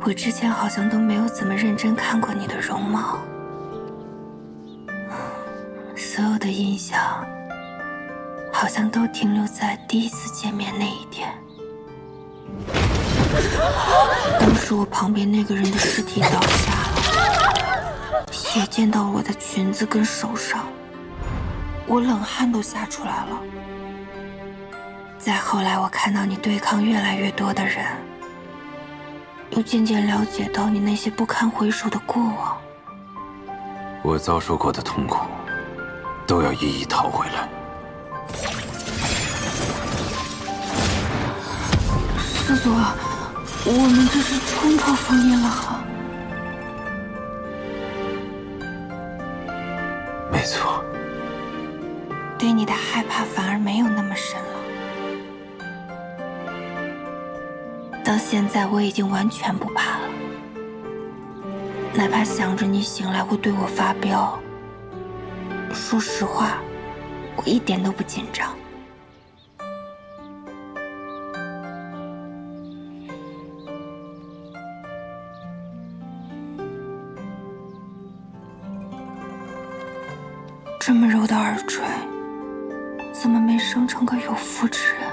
我之前好像都没有怎么认真看过你的容貌，所有的印象好像都停留在第一次见面那一天。当时我旁边那个人的尸体倒下了，血溅到我的裙子跟手上，我冷汗都吓出来了。再后来，我看到你对抗越来越多的人，又渐渐了解到你那些不堪回首的过往。我遭受过的痛苦，都要一一讨回来。师祖，我们这是冲破封印了哈。没错，对你的害怕反而没有那么深了。到现在我已经完全不怕了，哪怕想着你醒来会对我发飙，说实话，我一点都不紧张。这么柔的耳垂，怎么没生成个有妇之人？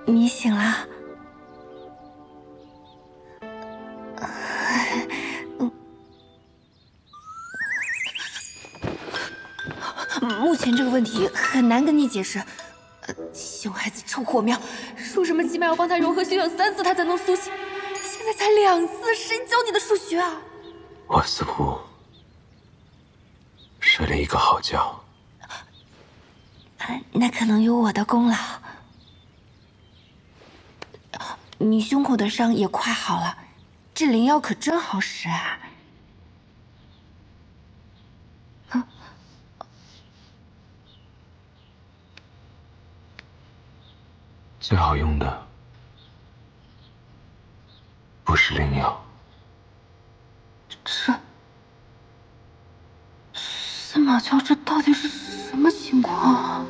你醒了？目前这个问题很难跟你解释。熊孩子臭火苗，说什么起码要帮他融合修养3次，他才能苏醒。现在才2次，谁教你的数学啊？我似乎睡了一个好觉。那可能有我的功劳。你胸口的伤也快好了，这灵药可真好使啊！最好用的不是灵药。司马桥，这到底是什么情况啊？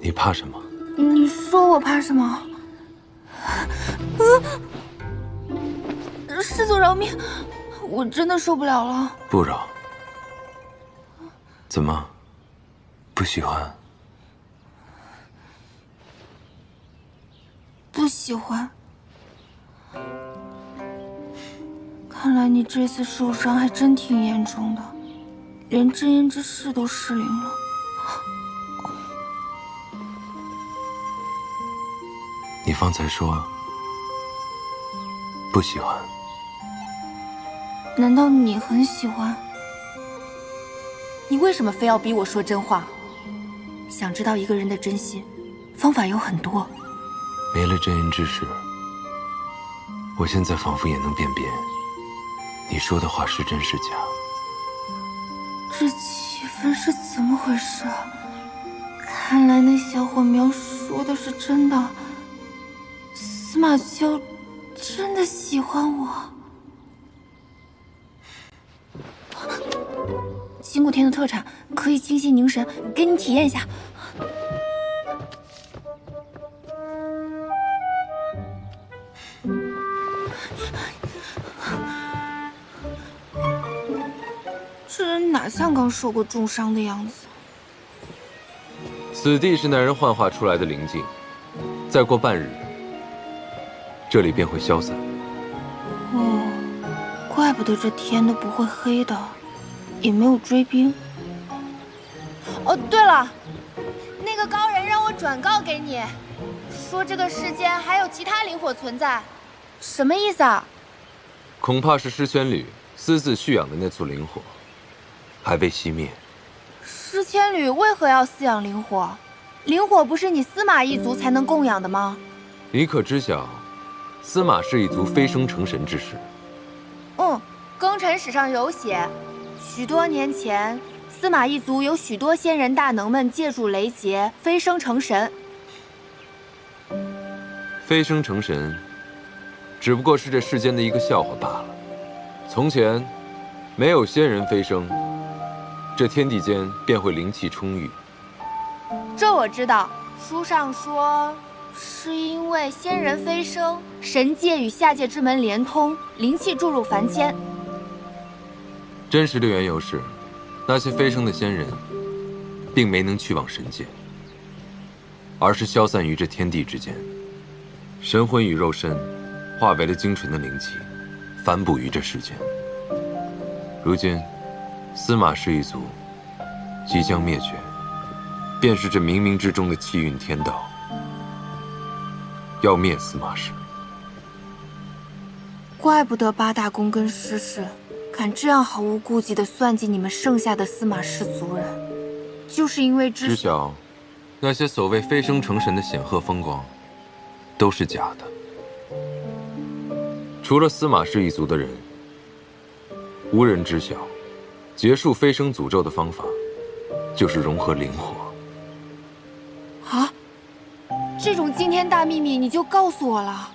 你怕什么？你说我怕什么？师祖饶命！我真的受不了了。不饶。怎么？不喜欢？不喜欢。看来你这次受伤还真挺严重的，连真言之势都失灵了。你方才说不喜欢，难道你很喜欢？你为什么非要逼我说真话？想知道一个人的真心，方法有很多。没了真言之事，我现在仿佛也能辨别你说的话是真是假。这气氛是怎么回事啊？看来那小火苗说的是真的，司马萧真的喜欢我。新古天的特产，可以清心凝神，给你体验一下。这人哪像刚受过重伤的样子？此地是那人幻化出来的灵境，再过半日，这里便会消散。哦，怪不得这天都不会黑的，也没有追兵。哦，对了，那个高人让我转告给你，说这个世间还有其他灵火存在，什么意思啊？恐怕是诗仙侣私自蓄养的那簇灵火，还未熄灭。诗千缕为何要饲养灵火？灵火不是你司马一族才能供养的吗？你可知晓，司马氏一族飞升成神之事？庚辰史上有写，许多年前，司马一族有许多仙人大能们借助雷劫飞升成神。飞升成神，只不过是这世间的一个笑话罢了。从前，没有仙人飞升，这天地间便会灵气充裕。这我知道，书上说，是因为仙人飞升，神界与下界之门连通，灵气注入凡间。真实的缘由是，那些飞升的仙人，并没能去往神界，而是消散于这天地之间。神魂与肉身，化为了精纯的灵气，反哺于这世间。如今，司马氏一族即将灭绝，便是这冥冥之中的气运天道，要灭司马氏。怪不得八大公跟施氏敢这样毫无顾忌地算计你们剩下的司马氏族人，就是因为知晓，那些所谓飞升成神的显赫风光，都是假的。除了司马氏一族的人，无人知晓，结束飞升诅咒的方法，就是融合灵火。啊，这种惊天大秘密你就告诉我了？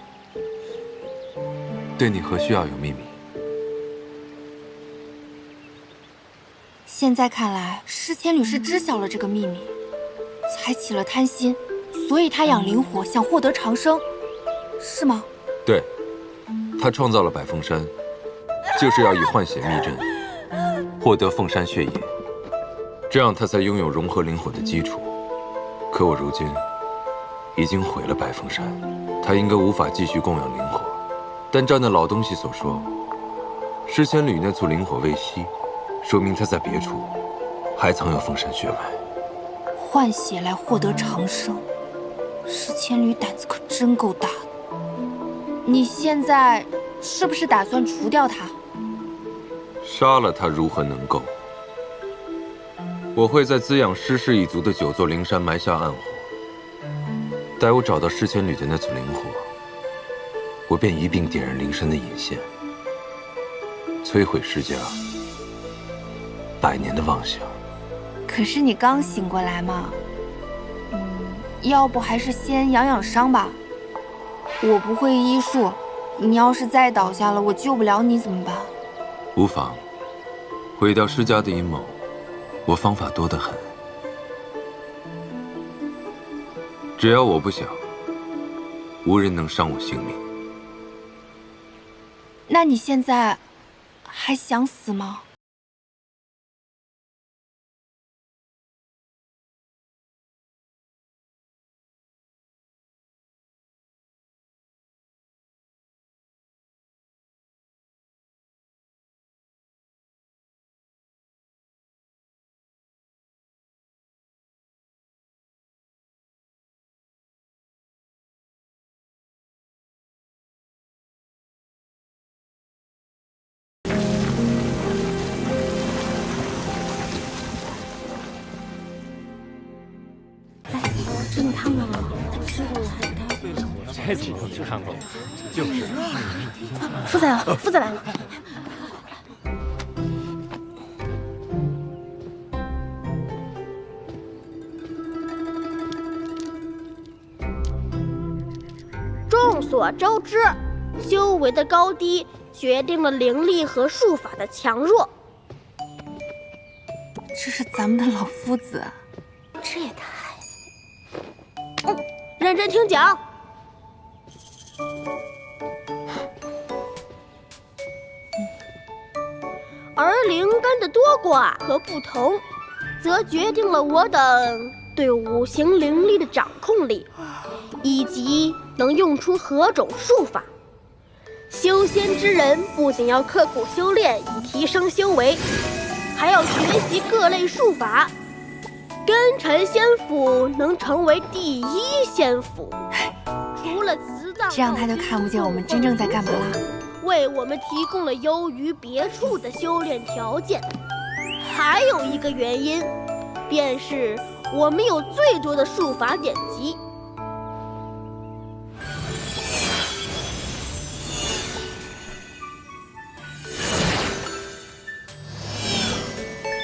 对你何需要有秘密？现在看来，诗千缕是知晓了这个秘密，才起了贪心，所以他养灵火，想获得长生，是吗？对，他创造了百凤山，就是要以换血秘阵获得凤山血液，这样他才拥有融合灵火的基础。可我如今已经毁了百凤山，他应该无法继续供养灵火。但照那老东西所说，诗千缕那簇灵火未熄，说明他在别处还藏有凤山血脉。换血来获得长生，诗千缕胆子可真够大的。你现在是不是打算除掉他？杀了他如何能够？我会在滋养诗氏一族的9座灵山埋下暗火，待我找到诗千缕的那簇灵火，我便一并点燃灵山的引线，摧毁诗家100年的妄想。可是你刚醒过来嘛，要不还是先养养伤吧。我不会医术，你要是再倒下了，我救不了你怎么办？无妨，毁掉施家的阴谋，我方法多得很。只要我不想，无人能伤我性命。那你现在还想死吗？这你看过吗？师傅，这怎么没看过？就是。夫子来了，夫子来了。众所周知，修为的高低决定了灵力和术法的强弱。这是咱们的老夫子。这也太……认真听讲。而灵根的多寡和不同，则决定了我等对五行灵力的掌控力，以及能用出何种术法。修仙之人不仅要刻苦修炼以提升修为，还要学习各类术法。根尘仙府能成为第一仙府，除了祠葬，这样他就看不见我们真正在干嘛了。为我们提供了优于别处的修炼条件。还有一个原因，便是我们有最多的术法典籍。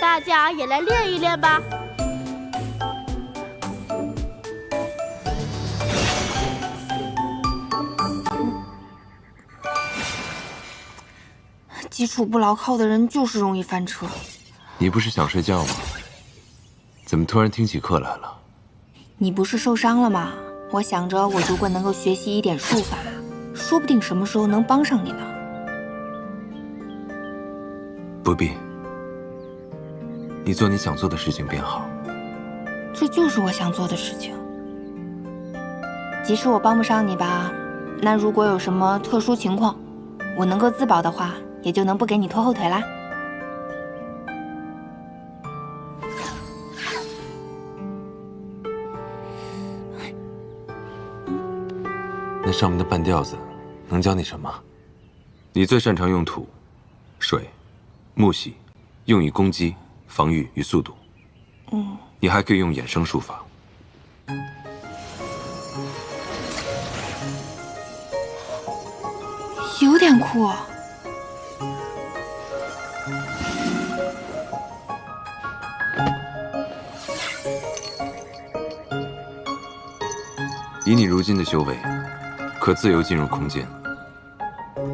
大家也来练一练吧。基础不牢靠的人就是容易翻车。你不是想睡觉吗？怎么突然听起课来了？你不是受伤了吗？我想着，我如果能够学习一点术法，说不定什么时候能帮上你呢。不必，你做你想做的事情便好。这就是我想做的事情。即使我帮不上你吧，那如果有什么特殊情况，我能够自保的话，也就能不给你拖后腿啦。那上面的半吊子能教你什么？你最擅长用土、水、木系，用以攻击、防御与速度。你还可以用衍生术法。有点酷。以你如今的修为，可自由进入空间，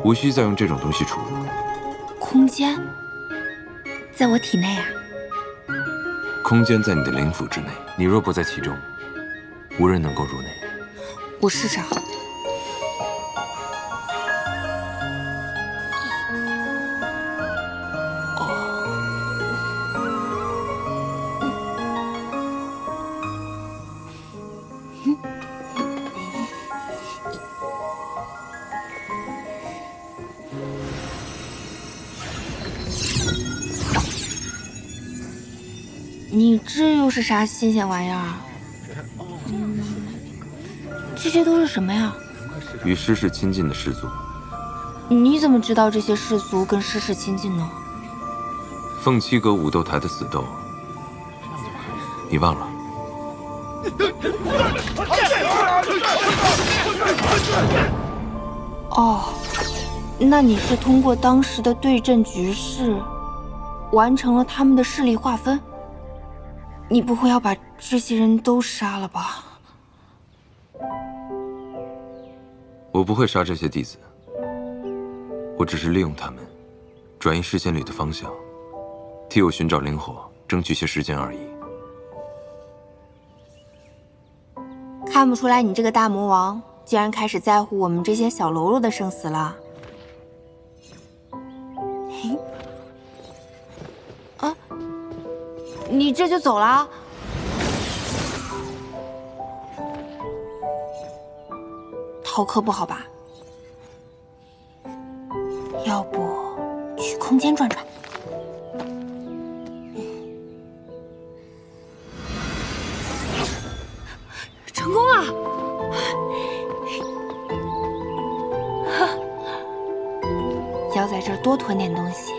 无需再用这种东西储物。空间在我体内啊？空间在你的灵府之内，你若不在其中，无人能够入内。我试试啊。你这又是啥新鲜玩意儿？这些都是什么呀？与师氏亲近的氏族。你怎么知道这些氏族跟师氏亲近呢？凤七阁武斗台的死斗，你忘了？哦，那你是通过当时的对阵局势，完成了他们的势力划分？你不会要把这些人都杀了吧？我不会杀这些弟子，我只是利用他们，转移视线里的方向，替我寻找灵火，争取些时间而已。看不出来你这个大魔王竟然开始在乎我们这些小喽啰的生死了。啊，你这就走了？逃课不好吧？要不去空间转转？成功了！要在这儿多囤点东西。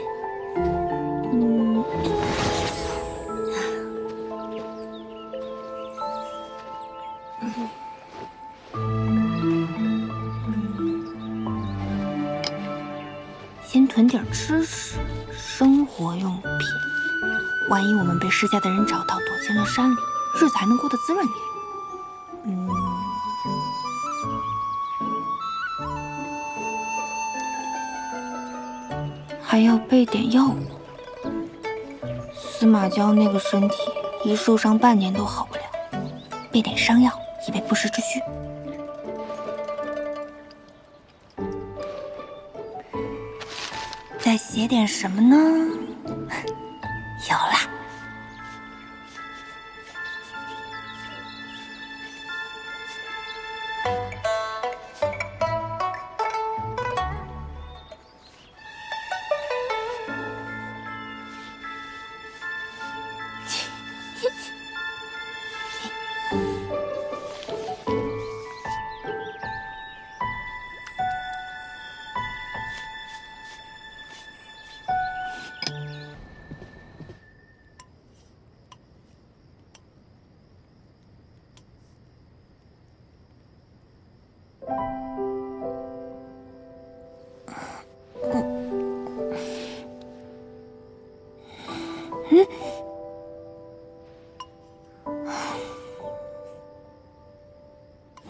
先囤点吃食、生活用品，万一我们被施家的人找到，躲进了山里，日子还能过得滋润点。还要备点药物，司马娇那个身体，一受伤半年都好不了，备点伤药，以备不时之需。再写点什么呢？有啦。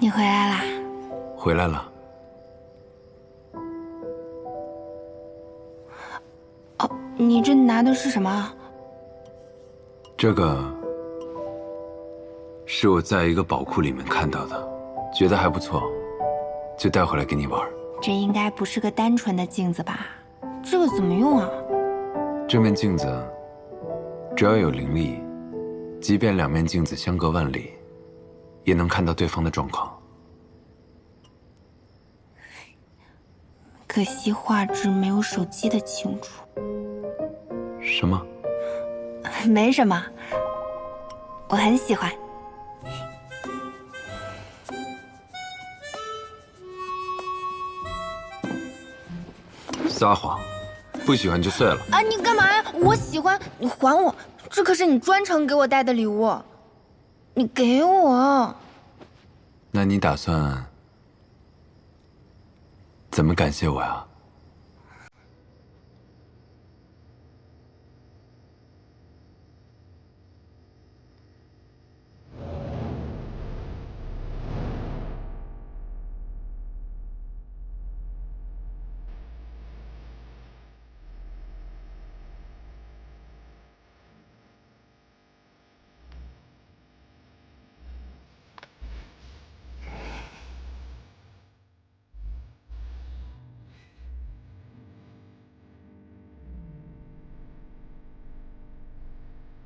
你回来啦？回来了。哦，你这拿的是什么？这个是我在一个宝库里面看到的，觉得还不错，就带回来给你玩。这应该不是个单纯的镜子吧？这个怎么用啊？这面镜子只要有灵力，即便两面镜子相隔万里，也能看到对方的状况。可惜画质没有手机的清楚。什么？没什么，我很喜欢。撒谎，不喜欢就碎了。啊，你干嘛呀？我喜欢，你还我，这可是你专程给我带的礼物，你给我。那你打算怎么感谢我呀？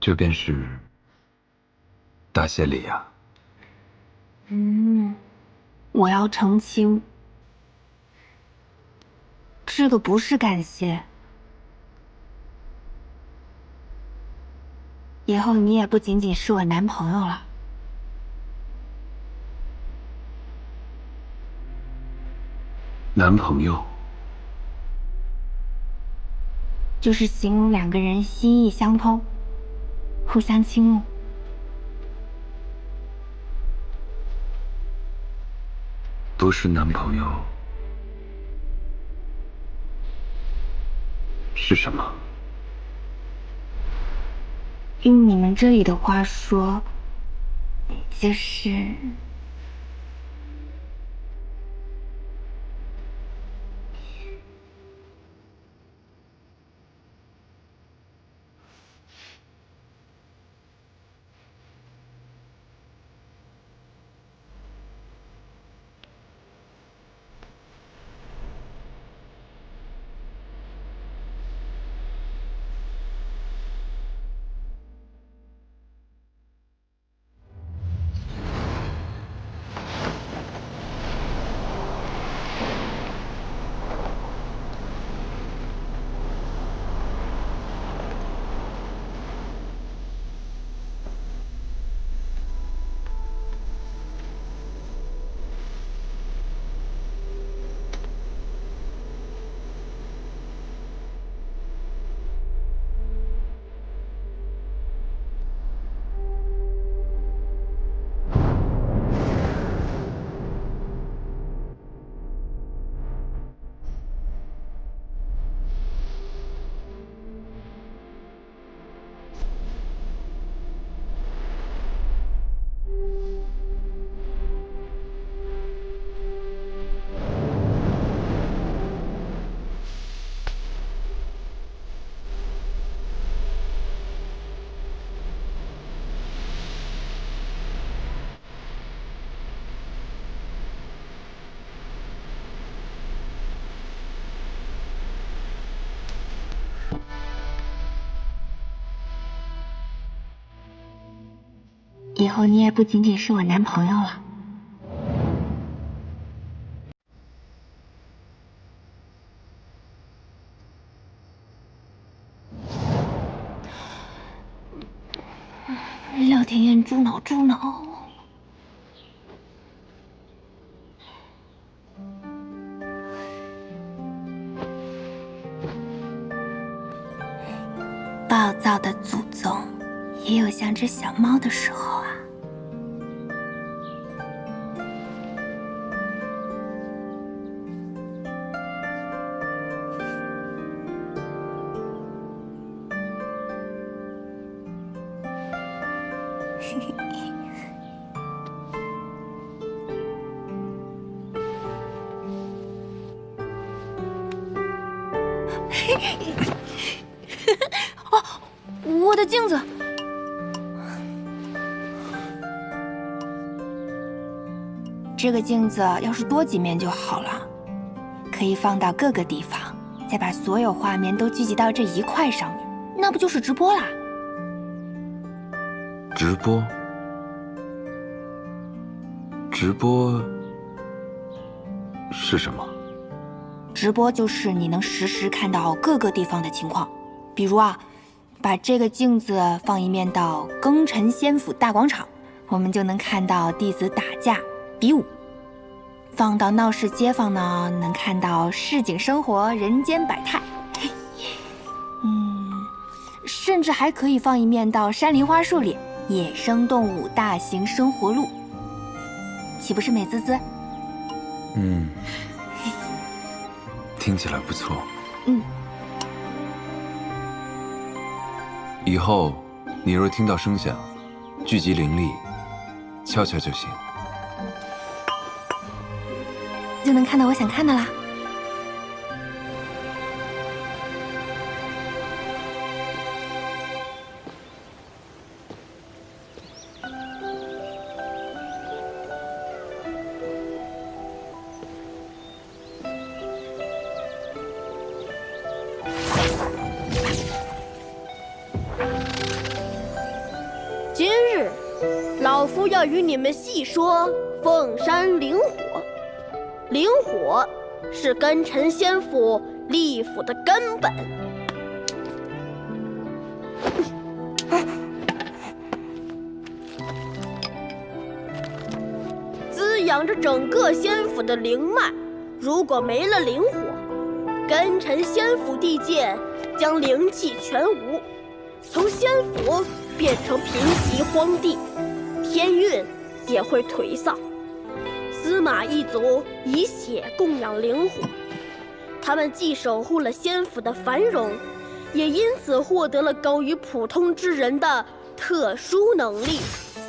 这便是大谢礼呀。我要澄清，这个不是感谢。以后你也不仅仅是我男朋友了。男朋友？就是形容两个人心意相通，互相倾慕。不是男朋友，是什么？用你们这里的话说，就是以后你也不仅仅是我男朋友了。廖天燕，猪脑，猪脑。暴躁的祖宗也有像只小猫的时候啊。哦，我的镜子！这个镜子要是多几面就好了，可以放到各个地方，再把所有画面都聚集到这一块上面，那不就是直播啦？直播？直播是什么？直播就是你能实时看到各个地方的情况，比如啊，把这个镜子放一面到庚辰仙府大广场，我们就能看到弟子打架比武；放到闹市街坊呢，能看到市井生活人间百态。甚至还可以放一面到山林花树里，野生动物大型生活录，岂不是美滋滋？听起来不错。以后你若听到声响，聚集灵力，敲敲就行，就能看到我想看的啦。今日，老夫要与你们细说凤山灵火。灵火是庚辰仙府立府的根本，滋养着整个仙府的灵脉。如果没了灵火，庚辰仙府地界将灵气全无，从仙府变成贫瘠荒地，天运也会颓丧。司马一族以血供养灵火，他们既守护了仙府的繁荣，也因此获得了高于普通之人的特殊能力。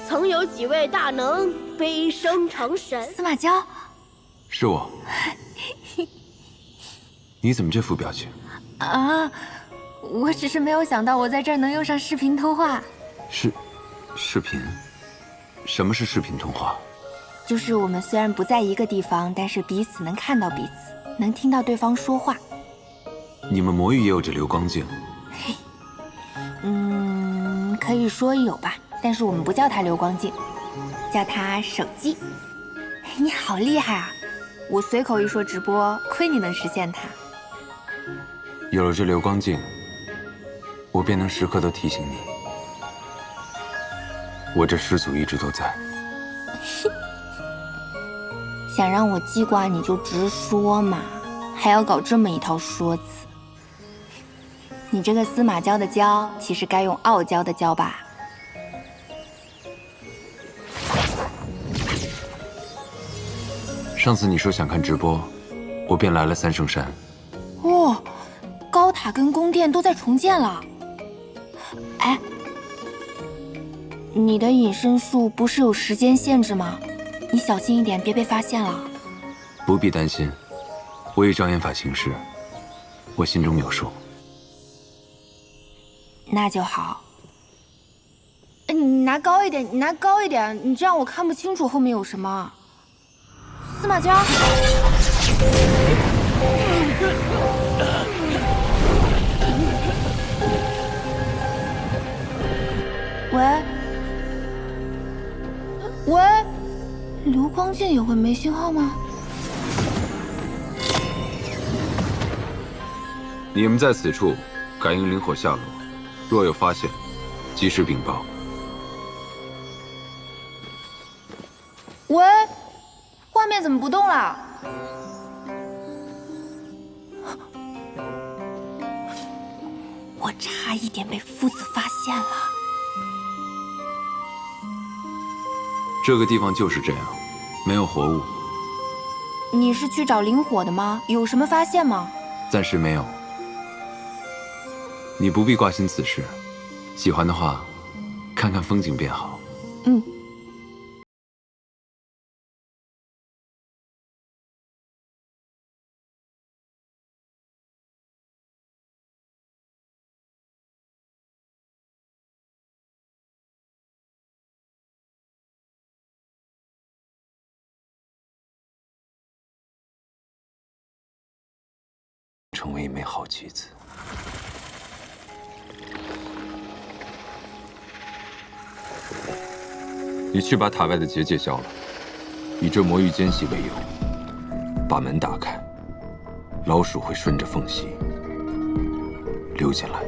曾有几位大能飞升成神。司马娇，是我。你怎么这副表情？啊，我只是没有想到我在这儿能用上视频通话。视频？什么是视频通话？就是我们虽然不在一个地方，但是彼此能看到彼此，能听到对方说话。你们魔域也有着流光镜？可以说有吧，但是我们不叫它流光镜，叫它手机。你好厉害啊！我随口一说直播，亏你能实现它。有了这流光镜，我便能时刻都提醒你，我这师祖一直都在。想让我记挂你就直说嘛，还要搞这么一套说辞。你这个司马娇的娇，其实该用傲娇的娇吧？上次你说想看直播，我便来了三圣山。哦，高塔跟宫殿都在重建了。哎，你的隐身术不是有时间限制吗？你小心一点，别被发现了。不必担心，我以障眼法行事，我心中有数。那就好。你拿高一点，你拿高一点，你这样我看不清楚后面有什么。司马娇，喂，也会没信号吗？你们在此处感应灵火下落，若有发现，及时禀报。喂，画面怎么不动了？我差一点被夫子发现了。这个地方就是这样，没有活物。你是去找灵火的吗？有什么发现吗？暂时没有。你不必挂心此事，喜欢的话，看看风景便好。嗯。成为一枚好棋子。你去把塔外的结界消了，以这魔域间隙为由，把门打开，老鼠会顺着缝隙溜进来。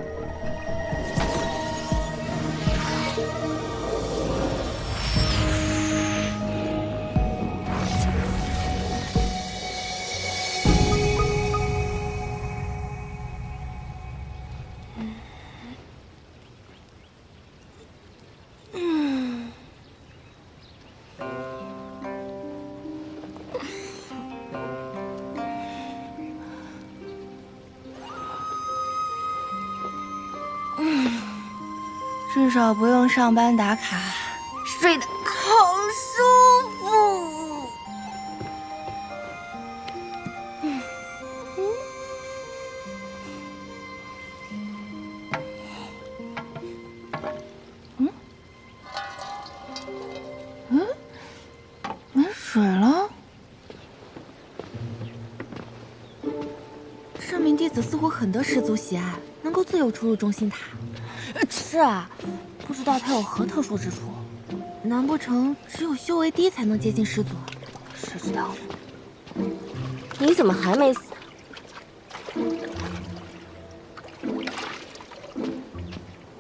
至少不用上班打卡，睡得好舒服。没水了。这名弟子似乎很得师祖喜爱，能够自由出入中心塔。是啊，不知道他有何特殊之处？难不成只有修为低才能接近师祖？谁知道？你怎么还没死？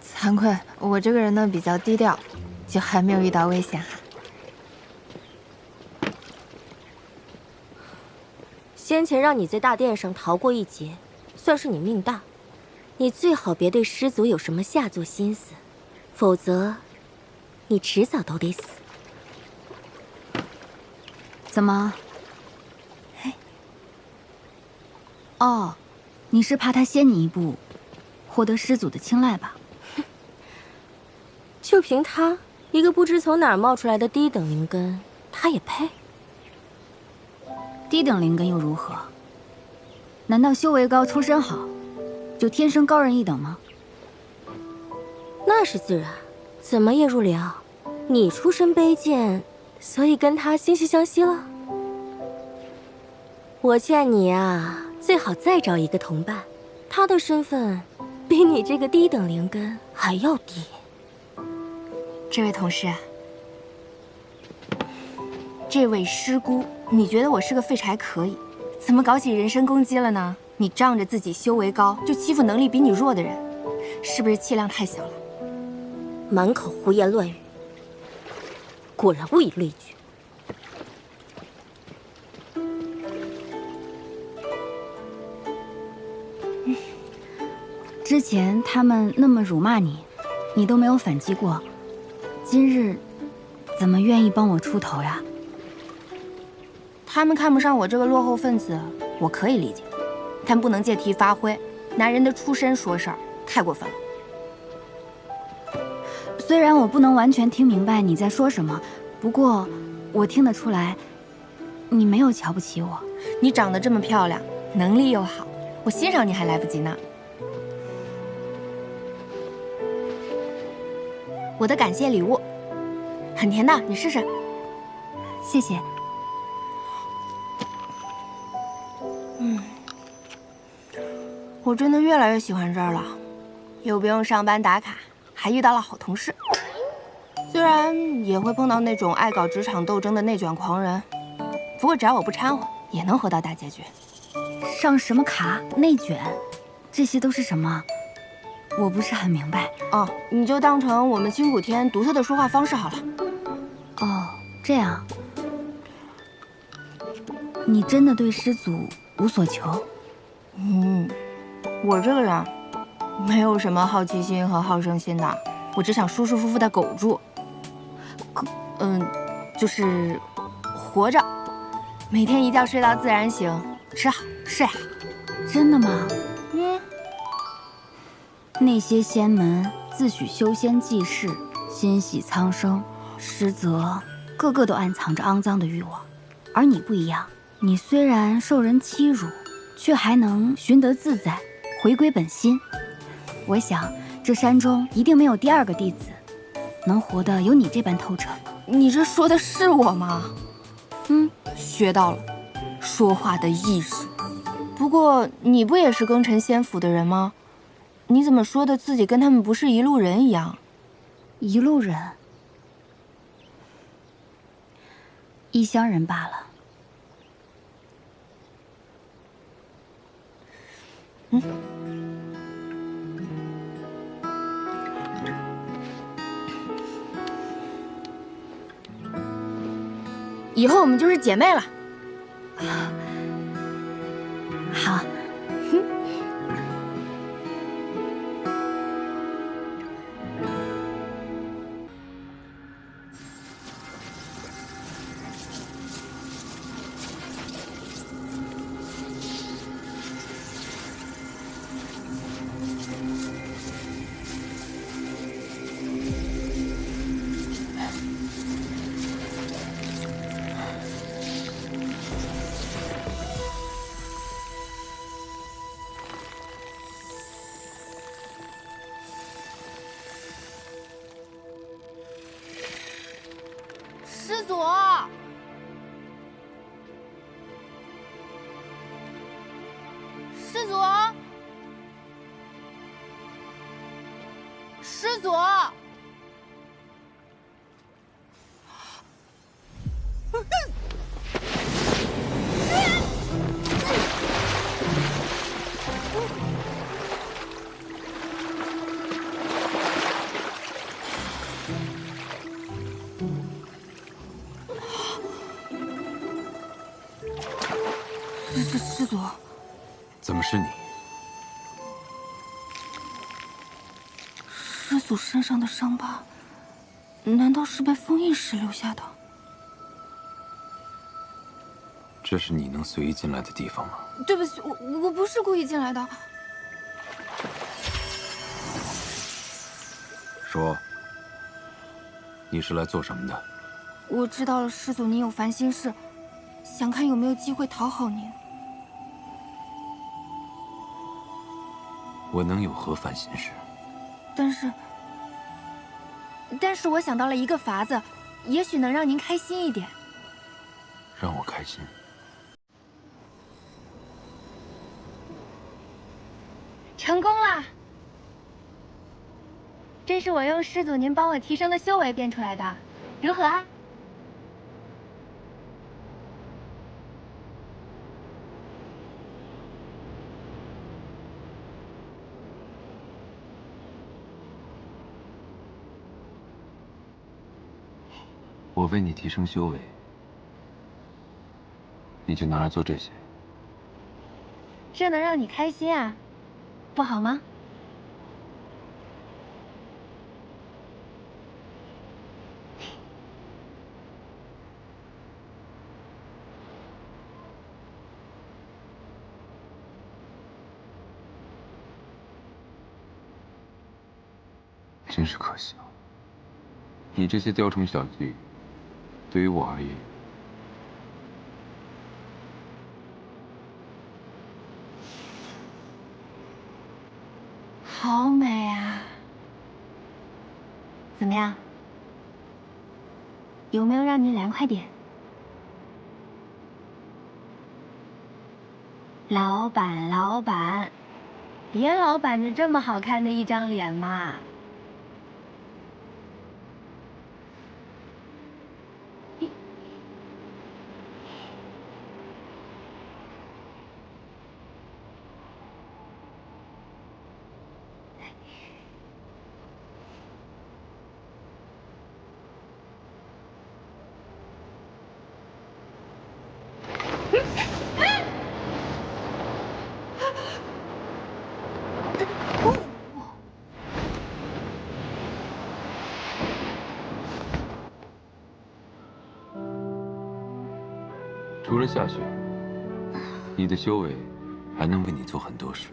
惭愧，我这个人呢比较低调，就还没有遇到危险啊。先前让你在大殿上逃过一劫，算是你命大。你最好别对师祖有什么下作心思，否则你迟早都得死。怎么？哦，你是怕他先你一步，获得师祖的青睐吧？就凭他一个不知从哪儿冒出来的低等灵根，他也配？低等灵根又如何？难道修为高、出身好，就天生高人一等吗？那是自然，怎么也入了？你出身卑贱，所以跟他惺惺相惜了。我劝你啊，最好再找一个同伴，他的身份比你这个低等灵根还要低。这位同事，这位师姑，你觉得我是个废柴可以，怎么搞起人身攻击了呢？你仗着自己修为高，就欺负能力比你弱的人，是不是气量太小了？满口胡言乱语，果然物以类聚。之前他们那么辱骂你，你都没有反击过，今日怎么愿意帮我出头呀？他们看不上我这个落后分子，我可以理解，但不能借题发挥，拿人的出身说事儿，太过分了。虽然我不能完全听明白你在说什么，不过我听得出来，你没有瞧不起我。你长得这么漂亮，能力又好，我欣赏你还来不及呢。我的感谢礼物，很甜的，你试试。谢谢。我真的越来越喜欢这儿了，又不用上班打卡，还遇到了好同事。虽然也会碰到那种爱搞职场斗争的内卷狂人，不过只要我不掺和，也能活到大结局。上什么卡？内卷，这些都是什么？我不是很明白。哦，你就当成我们清谷天独特的说话方式好了。哦，这样，你真的对师祖无所求？我这个人没有什么好奇心和好胜心的，我只想舒舒服服的苟住。就是活着，每天一觉睡到自然醒，吃好睡好。真的吗？那些仙门自诩修仙济世，心系苍生，实则个个都暗藏着肮脏的欲望。而你不一样，你虽然受人欺辱，却还能寻得自在，回归本心。我想这山中一定没有第二个弟子，能活得有你这般透彻。你这说的是我吗？学到了，说话的艺术。不过你不也是庚辰仙府的人吗？你怎么说的自己跟他们不是一路人一样？一路人，异乡人罢了。以后我们就是姐妹了。好。师祖，师祖，师祖！师祖，怎么是你？师祖身上的伤疤，难道是被封印时留下的？这是你能随意进来的地方吗？对不起，我不是故意进来的。说，你是来做什么的？我知道了，师祖您有烦心事，想看有没有机会讨好您。我能有何烦心事？但是我想到了一个法子，也许能让您开心一点。让我开心。成功了！这是我用师祖您帮我提升的修为变出来的，如何啊？我为你提升修为，你就拿来做这些。这能让你开心啊，不好吗？真是可惜啊！你这些雕虫小技，对于我而言，好美啊！怎么样？有没有让你凉快点？老板，老板，别老板着这么好看的一张脸嘛！除了下雪，你的修为还能为你做很多事。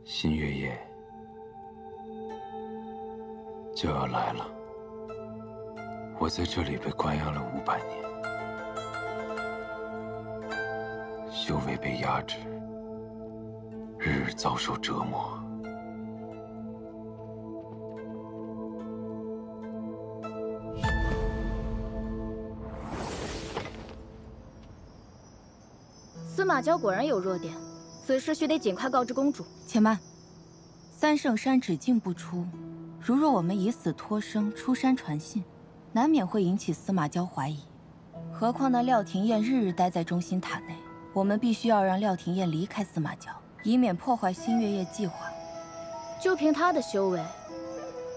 新月夜就要来了，我在这里被关押了500年。 修为被压制，日日遭受折磨。司马娇果然有弱点，此事须得尽快告知公主。且慢，三圣山只进不出，如若我们以死托生出山传信，难免会引起司马娇怀疑。何况那廖廷彦日日待在中心塔内。 我们必须要让廖廷彦离开司马娇，以免破坏新月夜计划。就凭他的修为，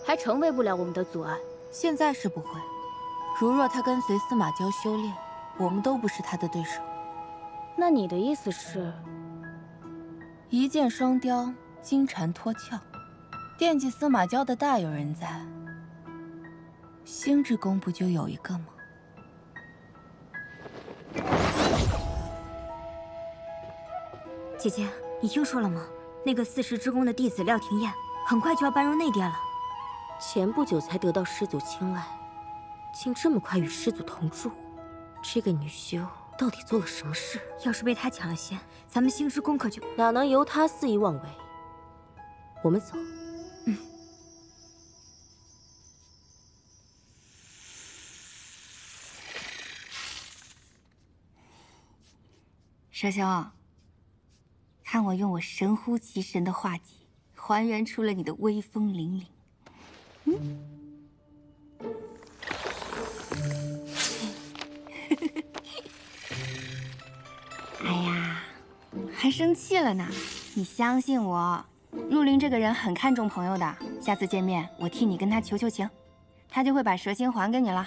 还成为不了我们的阻碍。现在是不会，如若他跟随司马娇修炼，我们都不是他的对手。那你的意思是？一箭双雕，金蝉脱壳。惦记司马娇的大有人在，星之宫不就有一个吗？ 姐姐，你听说了吗？那个四十之宫的弟子廖廷彦，很快就要搬入内殿了。前不久才得到师祖青睐，竟这么快与师祖同住，这个女修到底做了什么事？要是被他抢了先，咱们星之宫可就……哪能由他肆意妄为？我们走。佘兄。 看我用我神乎其神的画技，还原出了你的威风凛凛。哎呀，还生气了呢！你相信我，陆林这个人很看重朋友的。下次见面，我替你跟他求求情，他就会把蛇心还给你了。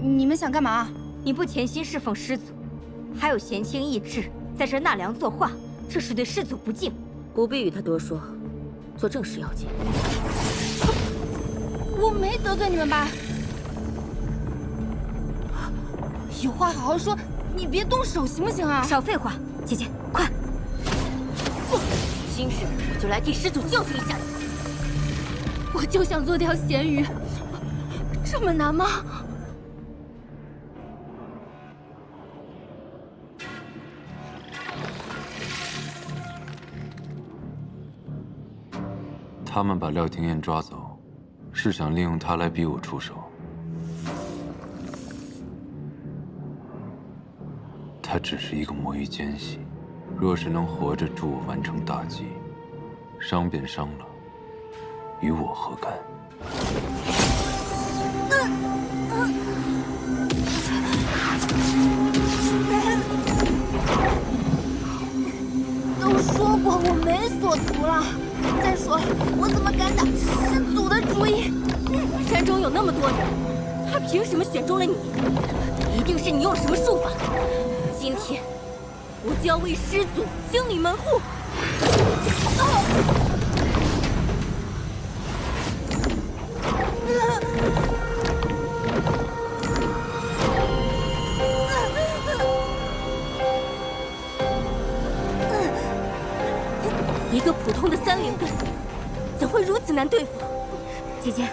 你们想干嘛？ 你不潜心侍奉师祖，还有闲情逸致在这纳凉作画，这是对师祖不敬。不必与他多说，做正事要紧。我没得罪你们吧？有话好好说，你别动手行不行啊？少废话，姐姐，快！今日我就来替师祖教训一下你。我就想做条咸鱼，这么难吗？ 他们把廖廷彦抓走，是想利用他来逼我出手。他只是一个魔域奸细，若是能活着助我完成大计，伤便伤了，与我何干？都说过我没所图了。 再说了，我怎么敢打师祖的主意？山中有那么多人，他凭什么选中了你？一定是你用什么术法。今天，我就要为师祖清理门户。一个普通的3灵根，怎会如此难对付？姐姐，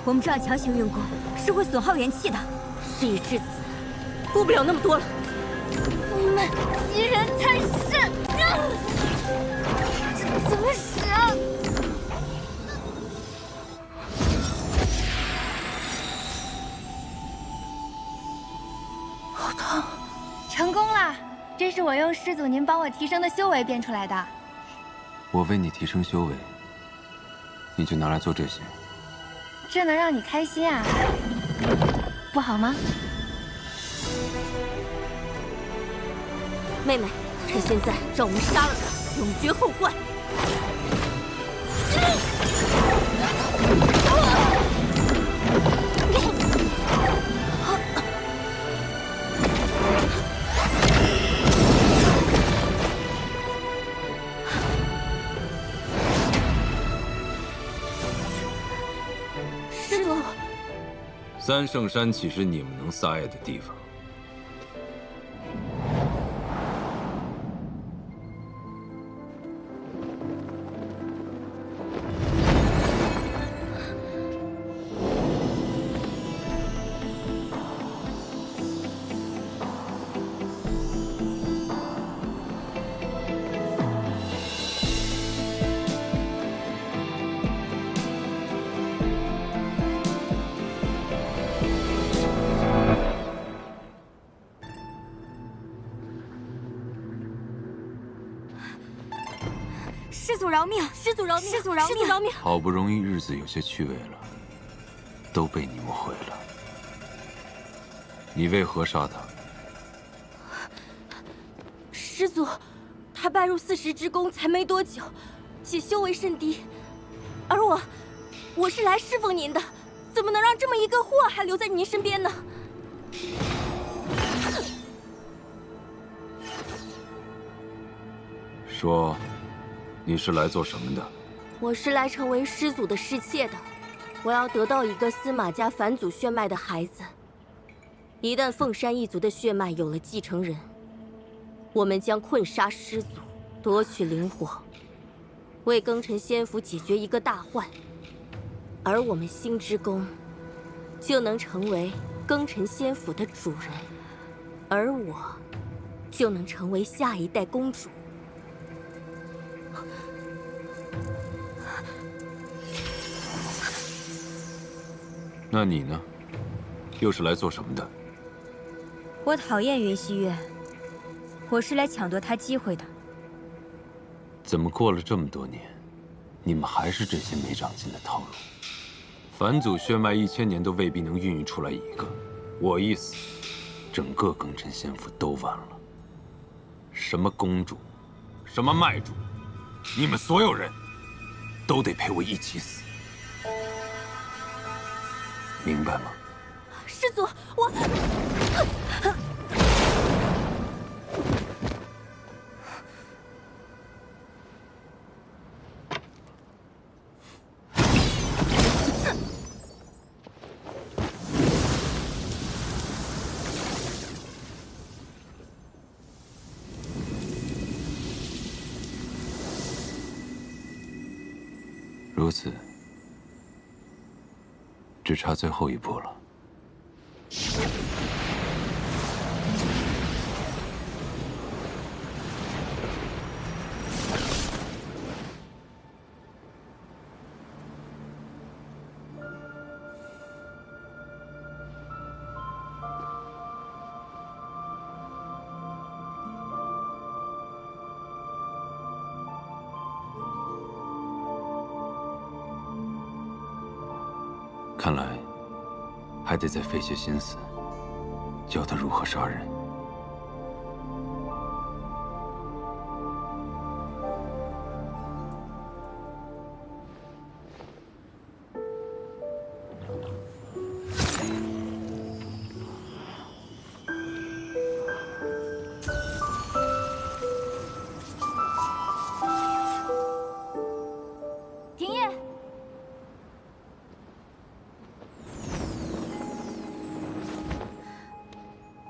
我们这样强行运功是会损耗元气的。事已至此，顾不了那么多了。你们欺人太甚！这怎么使啊？好疼！成功了，这是我用师祖您帮我提升的修为变出来的。 我为你提升修为，你就拿来做这些。这能让你开心啊？不好吗？妹妹，趁现在，让我们杀了他，永绝后患。师祖，三圣山岂是你们能撒野的地方？师祖饶命！师祖饶命！师祖饶命！师祖饶命！好不容易日子有些趣味了，都被你们毁了。你为何杀他？师祖，他拜入四时之宫才没多久，且修为甚低，而我是来侍奉您的，怎么能让这么一个祸害留在您身边呢？说，你是来做什么的？我是来成为师祖的侍妾的，我要得到一个司马家返祖血脉的孩子。一旦凤山一族的血脉有了继承人，我们将困杀师祖，夺取灵火，为庚辰仙府解决一个大患，而我们星之宫就能成为庚辰仙府的主人，而我就能成为下一代公主。那你呢？又是来做什么的？我讨厌云溪月，我是来抢夺他机会的。怎么过了这么多年，你们还是这些没长进的套路？返祖血脉1000年都未必能孕育出来一个，我一死，整个庚辰仙府都完了。什么公主，什么卖主，你们所有人都得陪我一起死，明白吗？师祖，我……如此，只差最后一步了。看来，还得再费些心思，教他如何杀人。停业！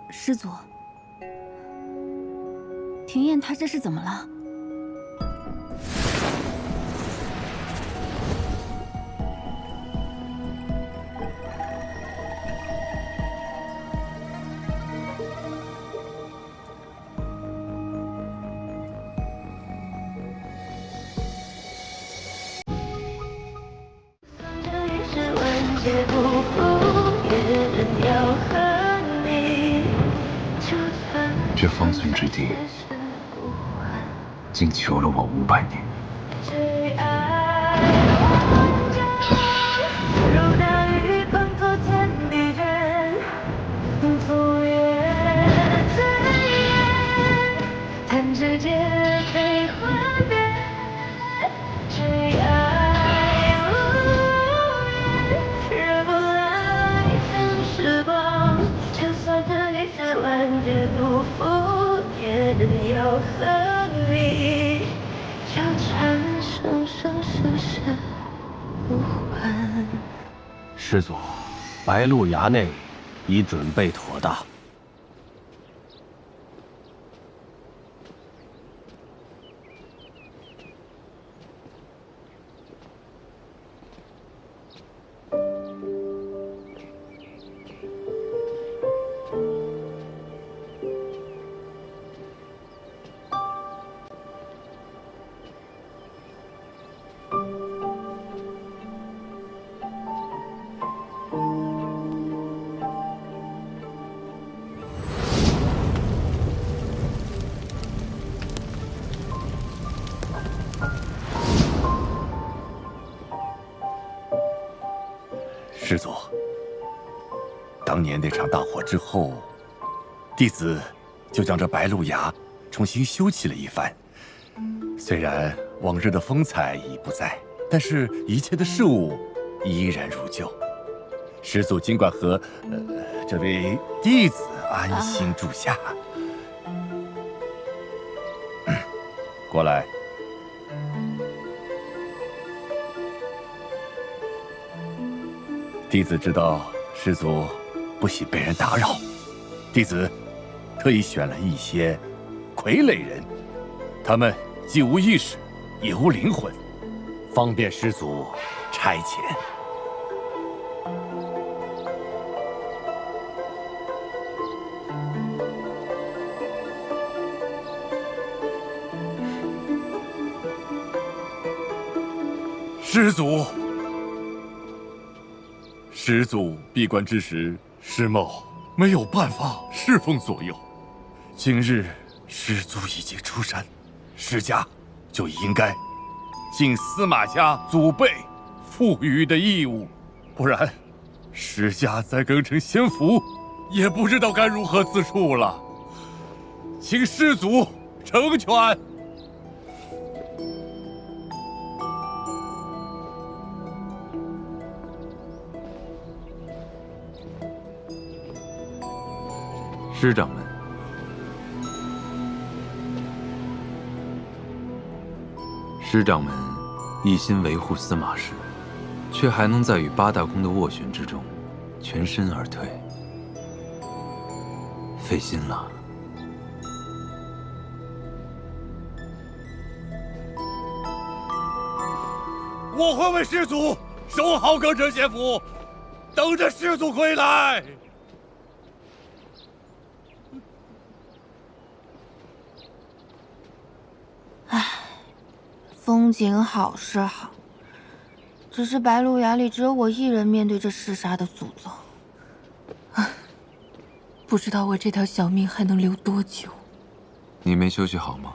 师祖，庭燕她这是怎么了？这方寸之地，竟囚了我500年。师祖，白鹿崖内已准备妥当。师祖，当年那场大火之后，弟子就将这白鹿崖重新修葺了一番。虽然往日的风采已不在，但是一切的事物依然如旧。师祖尽管和这位弟子安心住下。过来。弟子知道师祖不喜被人打扰，弟子特意选了一些傀儡人，他们既无意识，也无灵魂，方便师祖差遣。师祖闭关之时，师某没有办法侍奉左右。今日师祖已经出山，师家就应该尽司马家祖辈赋予的义务，不然师家再更成仙府，也不知道该如何自处了。请师祖成全。师掌门，师掌门一心维护司马氏，却还能在与八大宫的斡旋之中全身而退，费心了。我会为师祖守好更城仙府，等着师祖归来。风景好是好，只是白鹿崖里只有我一人面对这嗜杀的祖宗。不知道我这条小命还能留多久。你没休息好吗？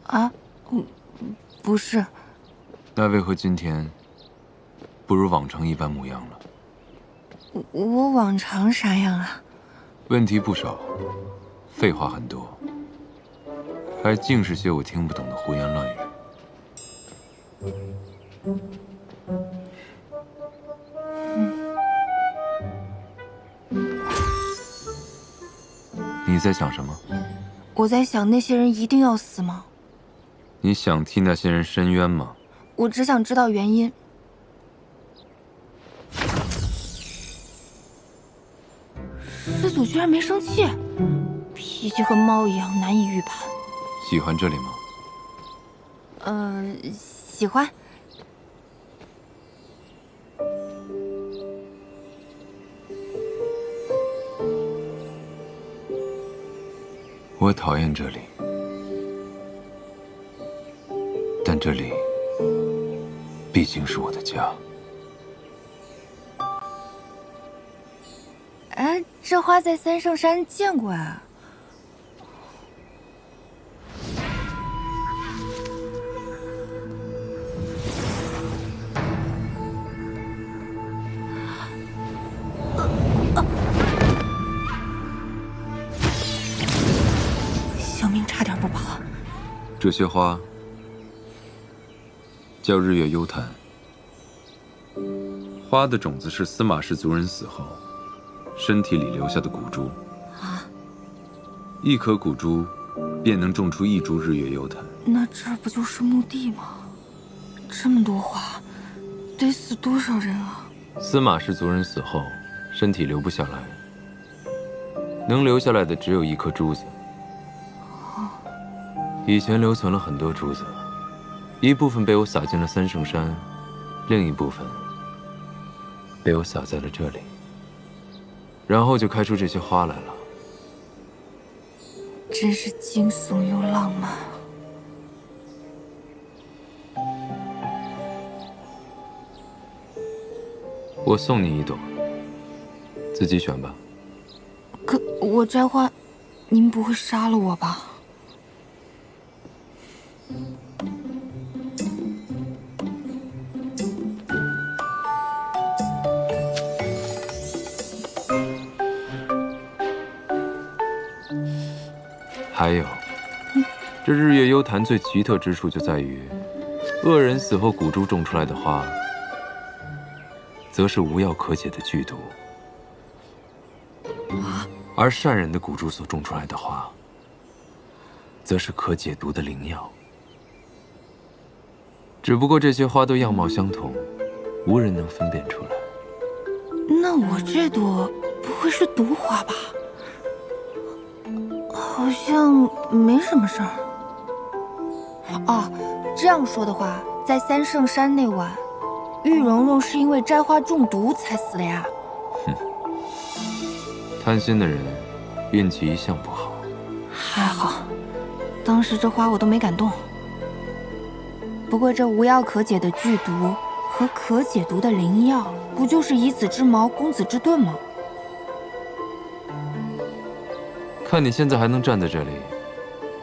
啊，不是。那为何今天不如往常一般模样了？我往常啥样啊？问题不少，废话很多，还尽是些我听不懂的胡言乱语。你在想什么？我在想那些人一定要死吗？你想替那些人伸冤吗？我只想知道原因。师祖居然没生气，脾气和猫一样难以预判。喜欢这里吗？喜欢。我讨厌这里，但这里毕竟是我的家。哎，这花在三圣山见过啊。小命差点不保。这些花叫日月幽檀，花的种子是司马氏族人死后身体里留下的骨珠啊，一颗骨珠便能种出一株日月幽檀。那这不就是墓地吗？这么多花，得死多少人啊？司马氏族人死后，身体留不下来，能留下来的只有一颗珠子。以前留存了很多珠子，一部分被我撒进了三圣山，另一部分被我撒在了这里，然后就开出这些花来了。真是惊悚又浪漫。我送你一朵，自己选吧。可我摘花，您不会杀了我吧？还有，这日月幽潭最奇特之处就在于，恶人死后骨珠种出来的花，则是无药可解的剧毒，而善人的骨珠所种出来的花，则是可解毒的灵药。只不过这些花都样貌相同，无人能分辨出来。那我这朵不会是毒花吧？好像没什么事儿。哦，这样说的话，在三圣山那晚，玉蓉蓉是因为摘花中毒才死的呀？哼，贪心的人运气一向不好。还好，当时这花我都没敢动。不过这无药可解的剧毒和可解毒的灵药，不就是以子之矛攻子之盾吗？看你现在还能站在这里，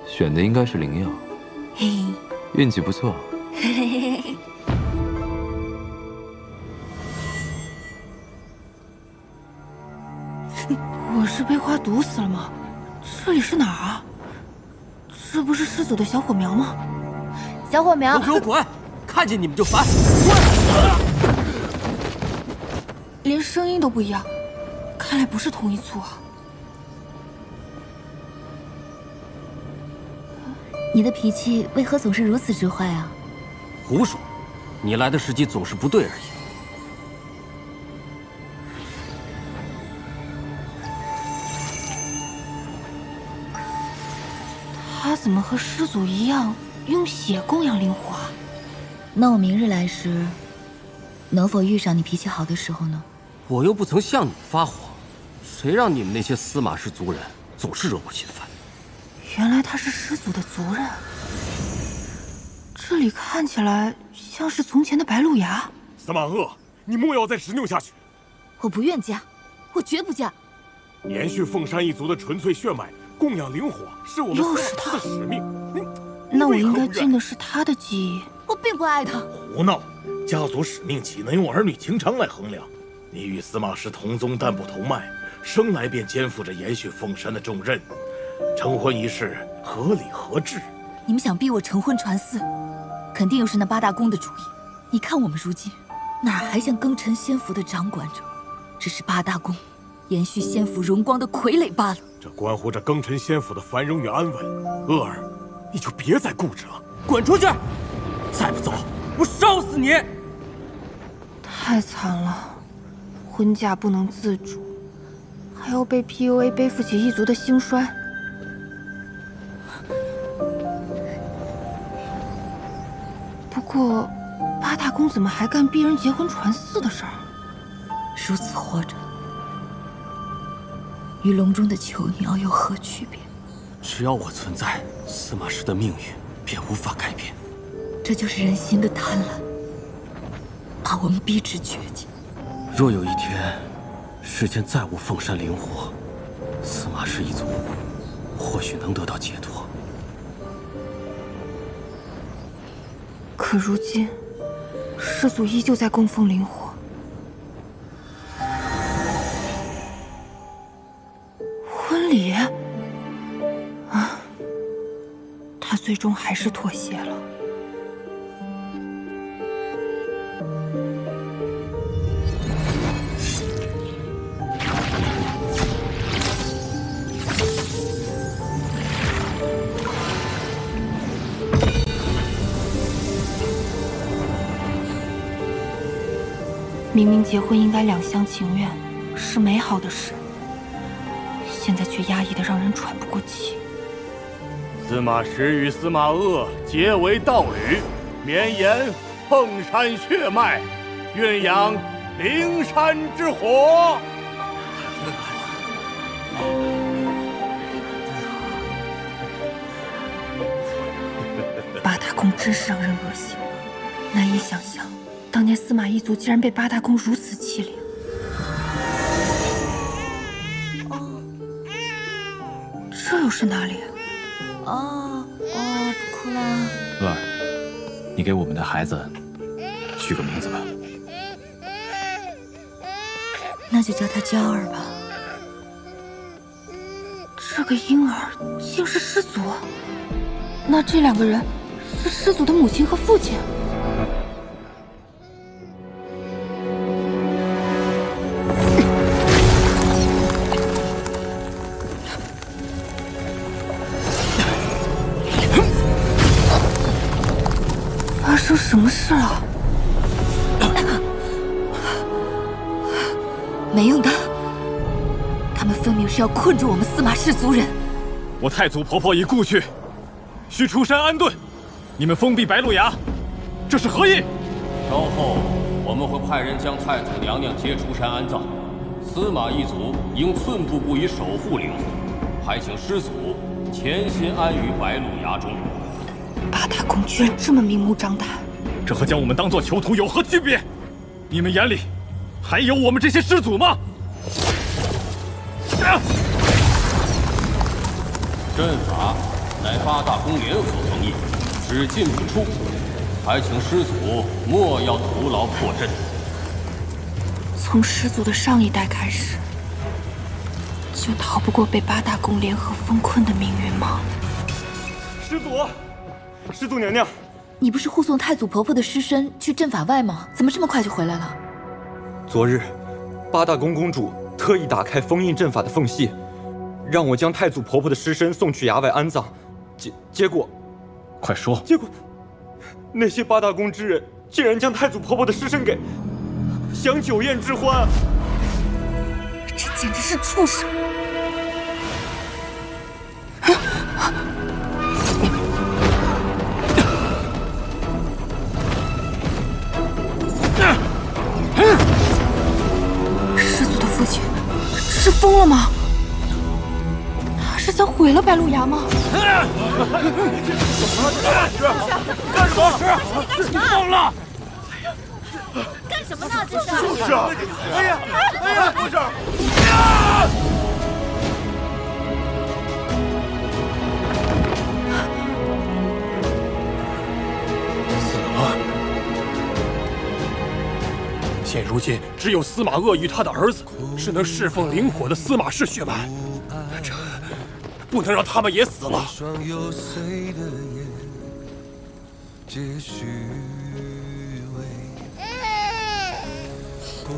选的应该是灵药，嘿嘿，运气不错。嘿嘿嘿嘿。我是被花毒死了吗？这里是哪儿啊？这不是师祖的小火苗吗？小火苗，都给我滚！看见你们就烦。连声音都不一样，看来不是同一簇啊。你的脾气为何总是如此之坏啊？胡说！你来的时机总是不对而已。他怎么和师祖一样用血供养灵火啊？那我明日来时，能否遇上你脾气好的时候呢？我又不曾向你发火，谁让你们那些司马氏族人总是惹我心烦？原来他是师祖的族人，这里看起来像是从前的白鹿崖。司马鄂，你莫要再执拗下去！我不愿嫁，我绝不嫁。延续凤山一族的纯粹血脉，供养灵火是我们司马氏的使命。那我应该尽的是他的记忆。我并不爱他。胡闹！家族使命岂能用儿女情长来衡量？你与司马氏同宗但不同脉，生来便肩负着延续凤山的重任。成婚一事合理合智。你们想逼我成婚传嗣，肯定又是那八大宫的主意。你看我们如今，哪还像庚辰仙府的掌管者，只是八大宫延续仙府荣光的傀儡罢了。这关乎着庚辰仙府的繁荣与安稳。鄂儿，你就别再固执了，滚出去！再不走，我烧死你！太惨了，婚嫁不能自主，还要被 PUA 背负起一族的兴衰。不过，八大宫怎么还干逼人结婚传嗣的事儿？如此活着，与笼中的囚鸟有何区别？只要我存在，司马氏的命运便无法改变。这就是人心的贪婪，把我们逼至绝境。若有一天，世间再无凤山灵火，司马氏一族或许能得到解脱。可如今，师祖依旧在供奉灵火。婚礼？啊，他最终还是妥协了。明明结婚应该两厢情愿，是美好的事，现在却压抑得让人喘不过气。司马师与司马鄂结为道侣，绵延凤山血脉，鸳鸯灵山之火。八大宫真是让人恶心，难以想象，当年司马一族竟然被八大宫如此欺凌。这又是哪里？不哭啦。乐儿，你给我们的孩子取个名字吧。那就叫他娇儿吧。这个婴儿竟是师祖，那这两个人是师祖的母亲和父亲。发生什么事了？没用的，他们分明是要困住我们司马氏族人。我太祖婆婆已故去，需出山安顿，你们封闭白鹿崖，这是何意？稍后我们会派人将太祖娘娘接出山安葬，司马一族应寸步不移守护灵火，还请师祖潜心安于白鹿崖中。八大宫居然这么明目张胆，这和将我们当作囚徒有何区别？你们眼里还有我们这些师祖吗？阵法乃八大宫联合封印，只进不出，还请师祖莫要徒劳破阵。从师祖的上一代开始，就逃不过被八大宫联合封困的命运吗？师祖娘娘，你不是护送太祖婆婆的尸身去阵法外吗？怎么这么快就回来了？昨日，八大宫公主特意打开封印阵法的缝隙，让我将太祖婆婆的尸身送去崖外安葬。结果，快说！结果，那些八大宫之人竟然将太祖婆婆的尸身给享酒宴之欢。这简直是畜生！师祖的父亲是疯了吗？他是想毁了白鹿崖吗？干什么？你疯了！干什么呢？这是！就是啊！哎呀，不是！死了！现如今只有司马鄂与他的儿子是能侍奉灵火的司马氏血脉，这不能让他们也死了。不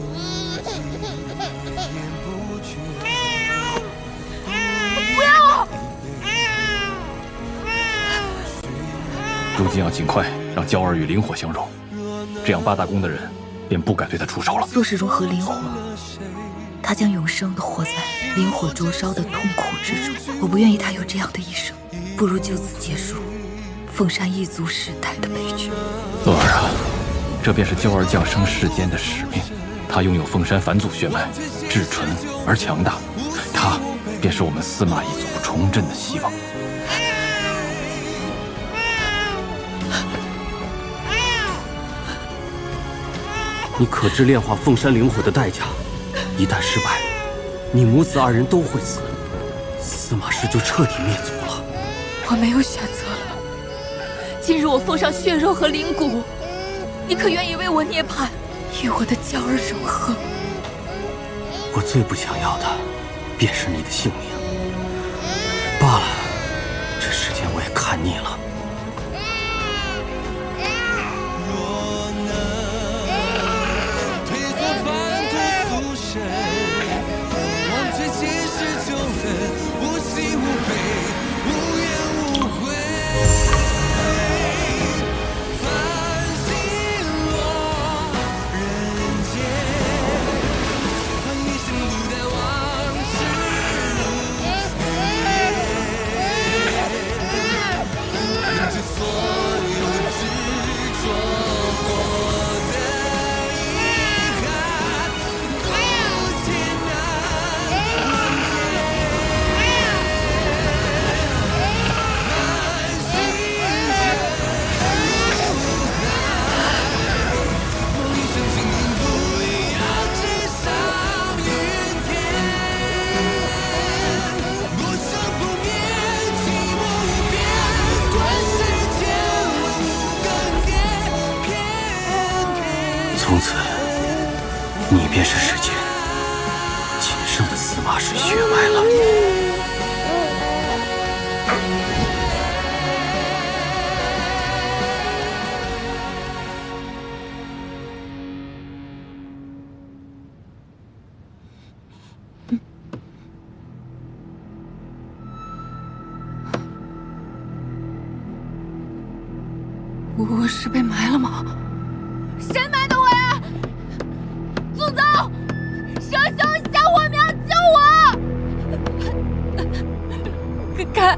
要！如今要尽快让娇儿与灵火相融，这样八大宫的人便不敢对他出手了。若是融合灵火，他将永生的活在灵火灼烧的痛苦之中。我不愿意他有这样的一生，不如就此结束凤山一族世代的悲剧。乐儿啊，这便是娇儿降生世间的使命。她拥有凤山返祖血脉，至纯而强大，她便是我们司马一族重振的希望。你可知炼化凤山灵火的代价？一旦失败，你母子二人都会死，司马氏就彻底灭族了。我没有选择了。今日我奉上血肉和灵骨，你可愿意为我涅槃，与我的娇儿融合？我最不想要的，便是你的性命。罢了，这世间我也看腻了。从此，你便是世间仅剩的司马氏血脉了。我是被埋了吗？谁埋的我呀？祖宗，蛇兄小火苗，救我！开！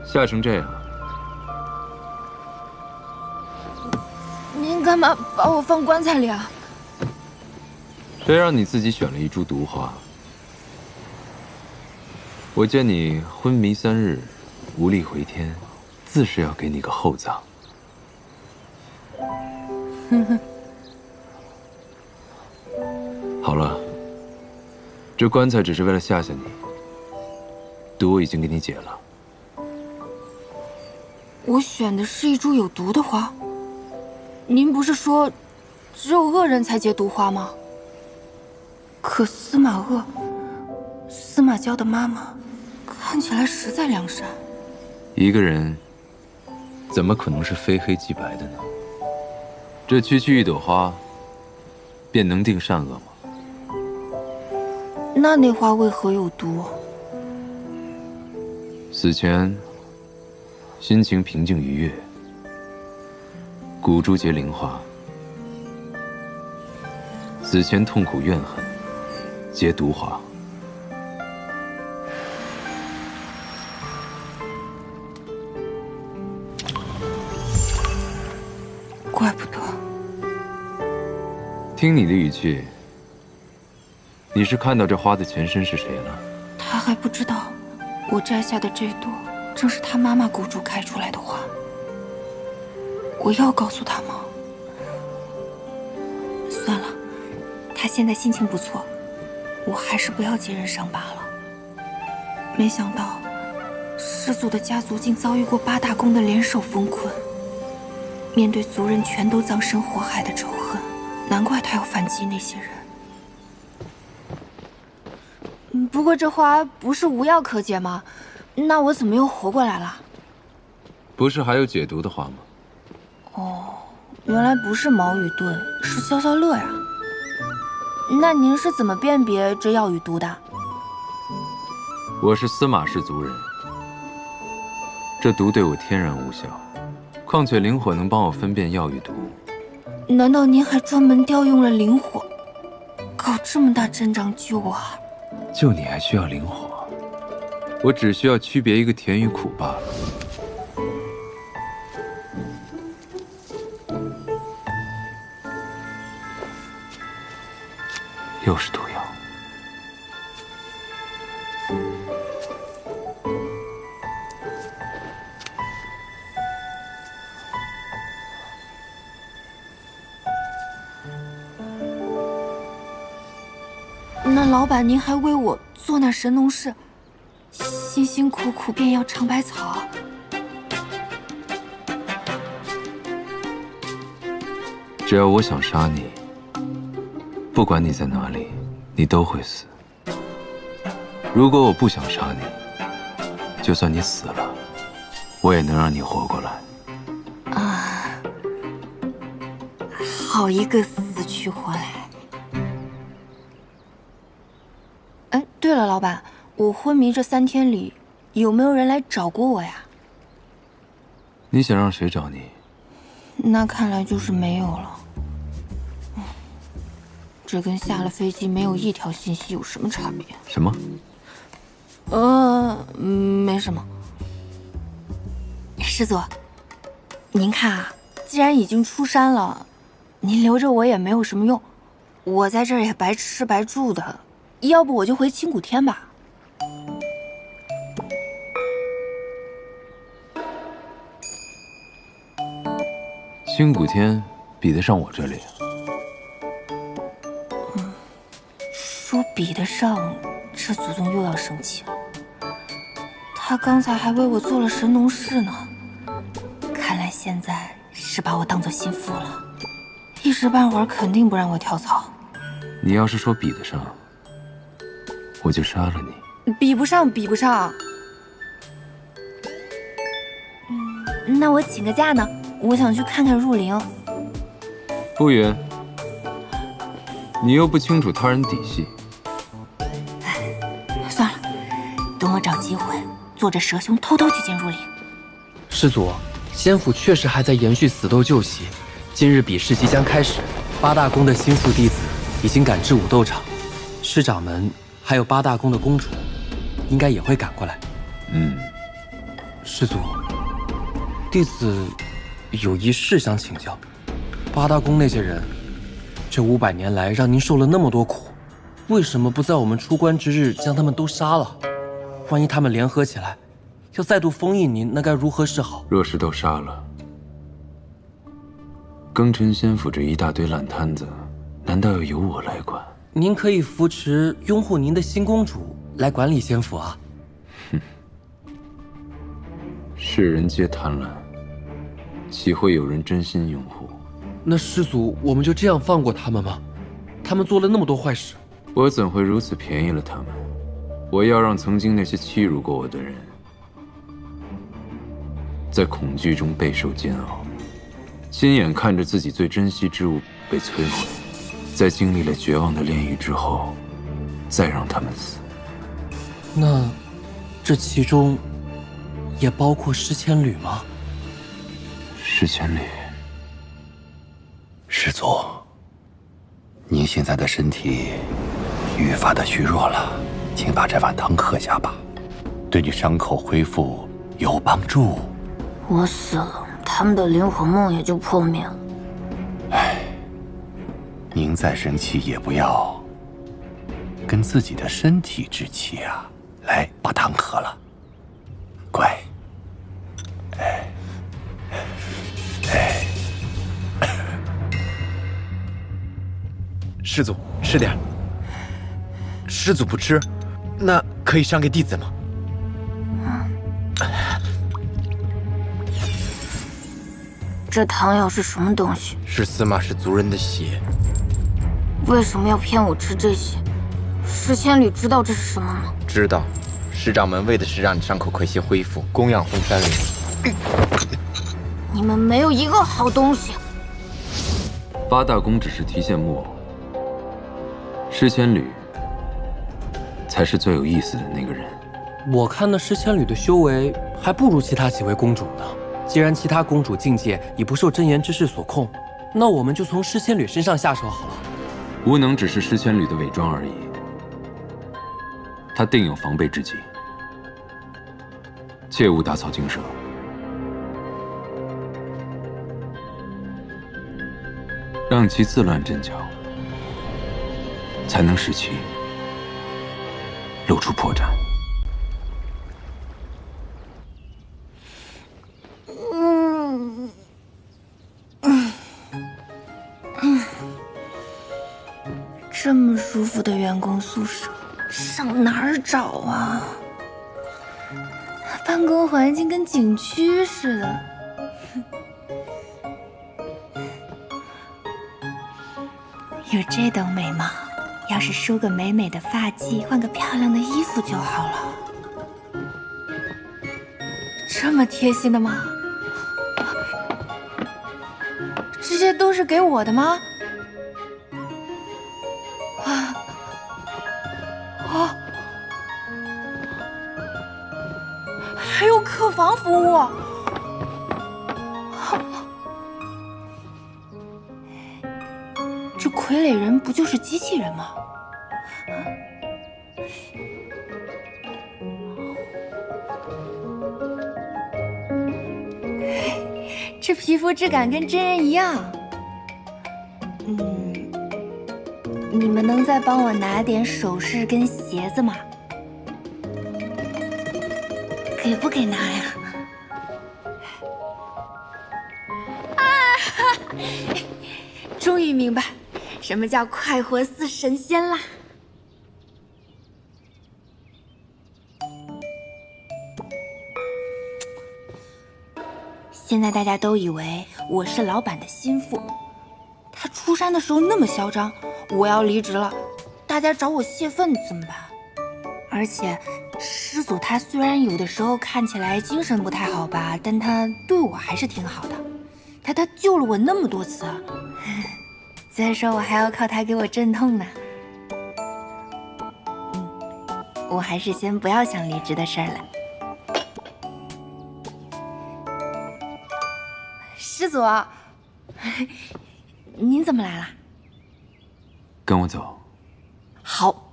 吓成这样，您干嘛把我放棺材里啊？谁让你自己选了一株毒花？我见你昏迷3日，无力回天，自是要给你个厚葬。好了，这棺材只是为了吓吓你，毒我已经给你解了。我选的是一株有毒的花。您不是说，只有恶人才结毒花吗？可司马鄂，司马娇的妈妈，看起来实在良善。一个人，怎么可能是非黑即白的呢？这区一朵花，便能定善恶吗？那花为何有毒？死前，心情平静愉悦，骨珠结灵花；死前痛苦怨恨，结毒花。怪不得。听你的语气，你是看到这花的前身是谁了？他还不知道，我摘下的这朵正是他妈妈骨珠开出来的花。我要告诉他吗？算了，他现在心情不错，我还是不要揭人伤疤了。没想到，师祖的家族竟遭遇过8大公的联手封困，面对族人全都葬身火海的仇恨，难怪他要反击那些人。不过这花不是无药可解吗？那我怎么又活过来了？不是还有解毒的花吗？哦，原来不是毛与盾，是消消乐呀。那您是怎么辨别这药与毒的？我是司马氏族人，这毒对我天然无效，况且灵火能帮我分辨药与毒。难道您还专门调用了灵火，搞这么大阵仗救我？救你还需要灵火？我只需要区别一个甜与苦罢了。又是毒药。那老板，您还为我做那神农氏，辛辛苦苦便要尝百草。只要我想杀你，不管你在哪里，你都会死。如果我不想杀你，就算你死了，我也能让你活过来。啊，好一个死去活来！哎，对了，老板，我昏迷这3天里，有没有人来找过我呀？你想让谁找你？那看来就是没有了。这跟下了飞机没有一条信息有什么差别？什么？没什么。师祖，您看啊，既然已经出山了，您留着我也没有什么用，我在这儿也白吃白住的，要不我就回青谷天吧。青谷天比得上我这里。说比得上，这祖宗又要生气了。他刚才还为我做了神农氏呢，看来现在是把我当做心腹了，一时半会儿肯定不让我跳槽。你要是说比得上，我就杀了你。比不上，比不上。那我请个假呢，我想去看看入陵。不远，你又不清楚他人底细。算了，等我找机会，坐着蛇兄偷偷去见入陵。师祖，仙府确实还在延续死斗旧习。今日比试即将开始，八大宫的新宿弟子已经赶至武斗场，师掌门还有八大宫的公主，应该也会赶过来。师祖，弟子有一事想请教。八大宫那些人，这500年来让您受了那么多苦，为什么不在我们出关之日将他们都杀了？万一他们联合起来，要再度封印您，那该如何是好？若是都杀了，庚辰仙府这一大堆烂摊子，难道要由我来管？您可以扶持拥护您的新公主来管理仙府啊。世人皆贪婪，岂会有人真心拥护？那师祖，我们就这样放过他们吗？他们做了那么多坏事，我怎会如此便宜了他们？我要让曾经那些欺辱过我的人，在恐惧中备受煎熬，亲眼看着自己最珍惜之物被摧毁，在经历了绝望的炼狱之后，再让他们死。那这其中也包括施千缕吗？施千缕，师祖，您现在的身体愈发的虚弱了，请把这碗汤喝下吧，对你伤口恢复有帮助。我死了，他们的灵魂梦也就破灭了。唉，您再生气也不要跟自己的身体置气啊！来，把汤喝了，乖。师祖，吃点。师祖不吃，那可以上给弟子吗？这汤药是什么东西？是司马氏族人的血。为什么要骗我吃这些？施千缕知道这是什么吗？知道，师掌门为的是让你伤口快些恢复，供养封山灵。你们没有一个好东西。八大宫只是提线木偶，施千缕才是最有意思的那个人。我看那施千缕的修为还不如其他几位公主呢。既然其他公主境界已不受真言之事所控，那我们就从施千缕身上下手好了。无能只是施千缕的伪装而已，他定有防备之计，切勿打草惊蛇。让其自乱阵脚，才能使其露出破绽。这么舒服的员工宿舍，上哪儿找啊？办公环境跟景区似的。有这等美貌，要是梳个美美的发髻，换个漂亮的衣服就好了。这么贴心的吗？这些都是给我的吗？还有客房服务。这傀儡人不就是机器人吗？这皮肤质感跟真人一样。你们能再帮我拿点首饰跟鞋子吗？给不给拿呀？终于明白什么叫快活似神仙啦！现在大家都以为我是老板的心腹，他出山的时候那么嚣张，我要离职了，大家找我泄愤怎么办？而且师祖他虽然有的时候看起来精神不太好吧，但他对我还是挺好的，他救了我那么多次，再说我还要靠他给我镇痛呢。我还是先不要想离职的事儿了。师祖，您怎么来了？跟我走。好。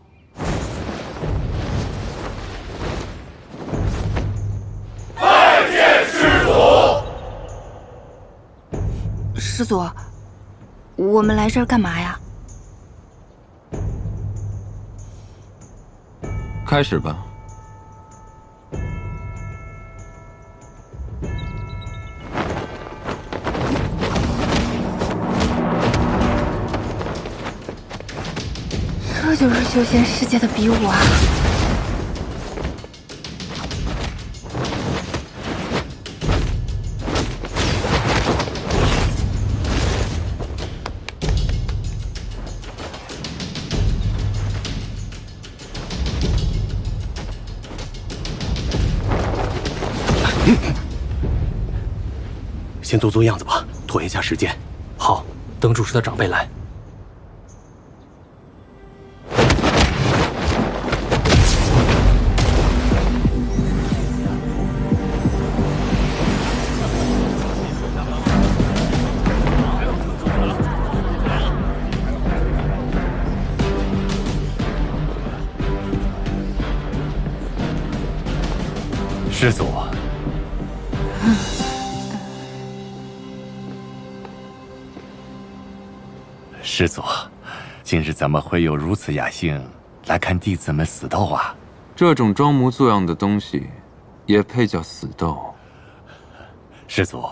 拜见师祖。师祖，我们来这儿干嘛呀？开始吧。这就是修仙世界的比武啊！先做样子吧，拖延下时间。好，等主事的长辈来。师祖。师祖，今日怎么会有如此雅兴来看弟子们死斗啊？这种装模作样的东西，也配叫死斗？师祖，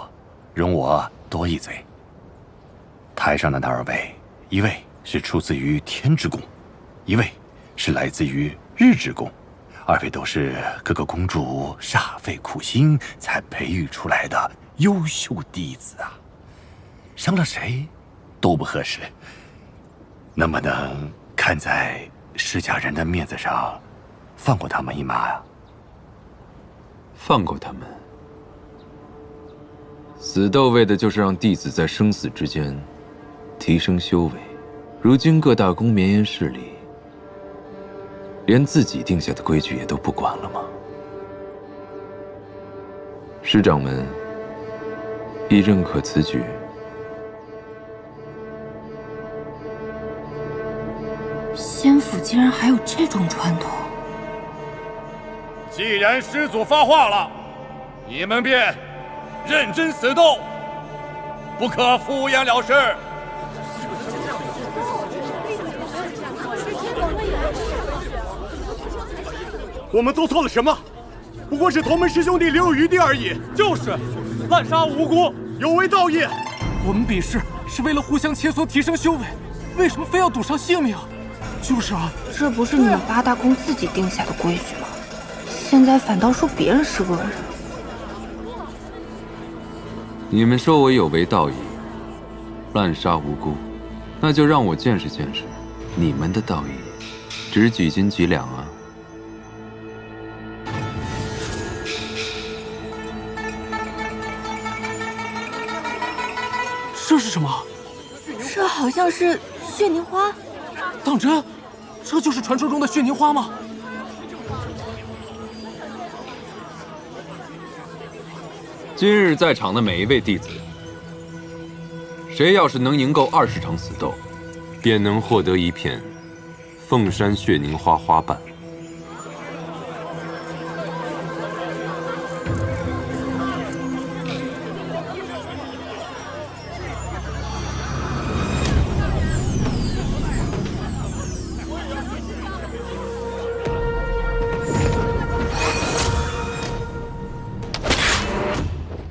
容我多一嘴。台上的那2位，一位是出自于天之宫，一位是来自于日之宫，2位都是各个公主煞费苦心才培育出来的优秀弟子啊，伤了谁都不合适。能不能看在施家人的面子上，放过他们一马呀？放过他们？死斗为的就是让弟子在生死之间提升修为。如今各大宫绵延势力，连自己定下的规矩也都不管了吗？师掌门亦认可此举？仙府竟然还有这种传统！既然师祖发话了，你们便认真死斗，不可敷衍了事。我们做错了什么？不过是同门师兄弟留有余地而已。就是，滥杀无辜，有违道义。我们比试是为了互相切磋提升修为，为什么非要赌上性命？就是啊，这不是你们8大宫自己定下的规矩吗？现在反倒说别人是恶人。你们说我有违道义，滥杀无辜，那就让我见识见识你们的道义值几斤几两啊！这是什么？这好像是血凝花。当真？这就是传说中的血凝花吗？今日在场的每一位弟子，谁要是能赢够20场死斗，便能获得一片凤山血凝花花瓣。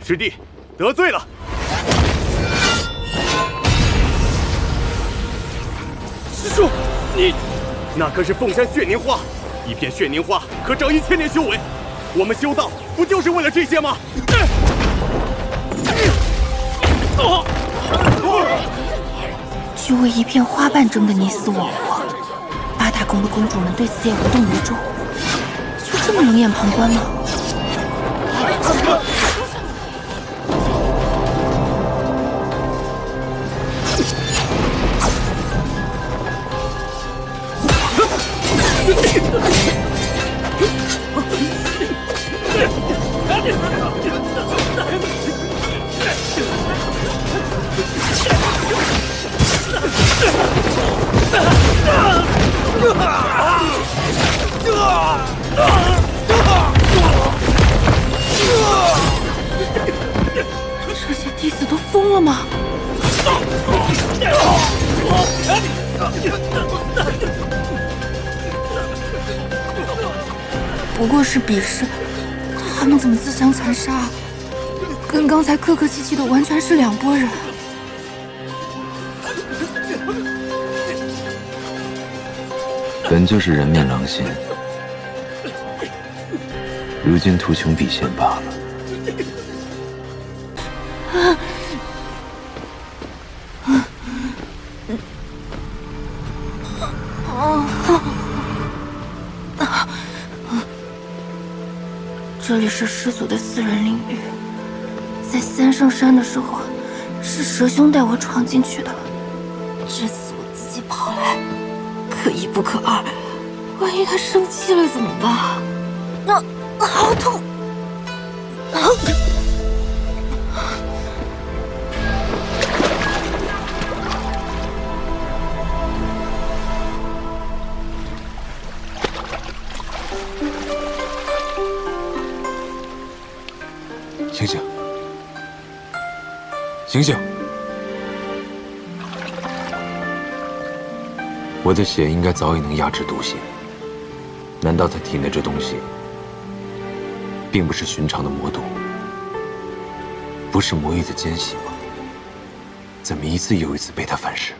师弟得罪了。师叔，你那可是凤山血凝花，一片血凝花可长1000年修为。我们修道不就是为了这些吗？就为一片花瓣争得你死我活，八大宫的公主们对此也无动于衷，就这么冷眼旁观吗？这些弟子都疯了吗？不过是比试，他们怎么自相残杀？跟刚才客客气气的完全是两拨人。本就是人面狼心，如今图穷匕见罢了。这里是师祖的私人领域，在三圣山的时候，是蛇兄带我闯进去的。这次我自己跑来，可一不可二，万一他生气了怎么办？好痛！醒醒！醒醒！我的血应该早已能压制毒性，难道他体内这东西并不是寻常的魔毒，不是魔域的奸细吗？怎么一次又一次被他反噬？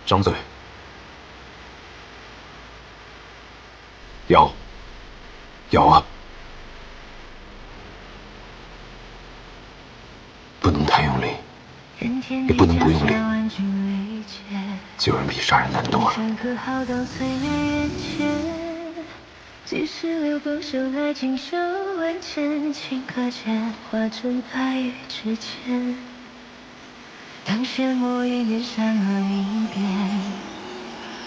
张嘴，咬，咬啊！不能太用力，也不能不用力。救人比杀人难多了。几时流光手来锦绣万千，顷刻间化成白玉指尖。当阡陌一念山河一变，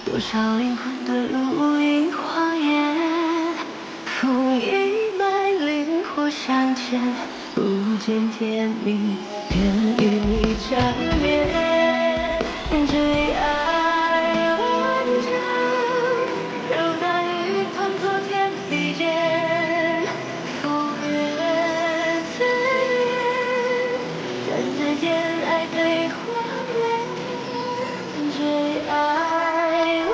多少灵魂遁入一晃眼。风一脉灵火相见，不见天明，愿与你缠绵。最爱万丈，如大雨滂沱天地间。风月自怜，但在天爱悲欢恋。最爱无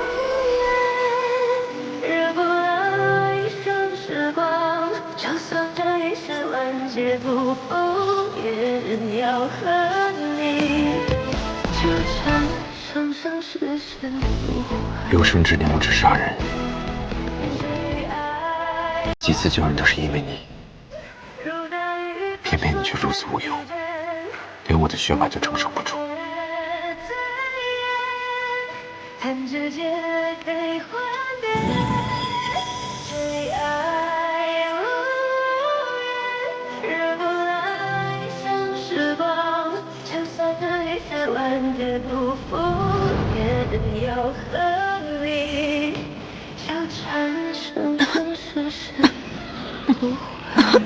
言，惹不了一生时光。就算这一世万劫不复，也仍要和你纠缠。生生世世留生之年，我只杀人，几次救人都是因为你，偏偏你却如此无用，连我的血脉都承受不住。最爱无言，惹不来生时光。就算这一世万劫不复，也仍要和你纠缠，生生世世不换。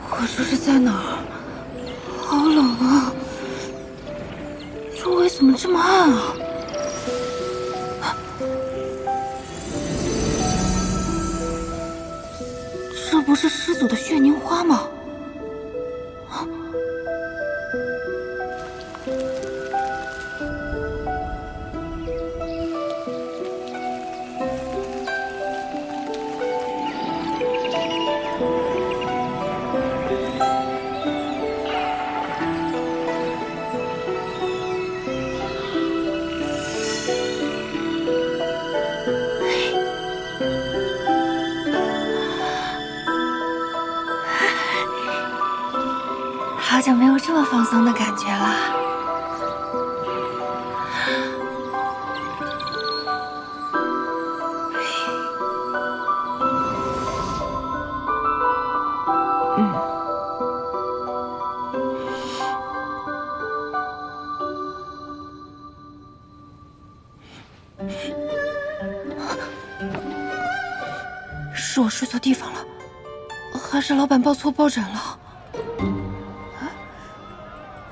我这是在哪儿？好冷啊！周围怎么这么暗啊？这不是师祖的血凝花吗？好久没有这么放松的感觉了。是我睡错地方了，还是老板抱错抱枕了？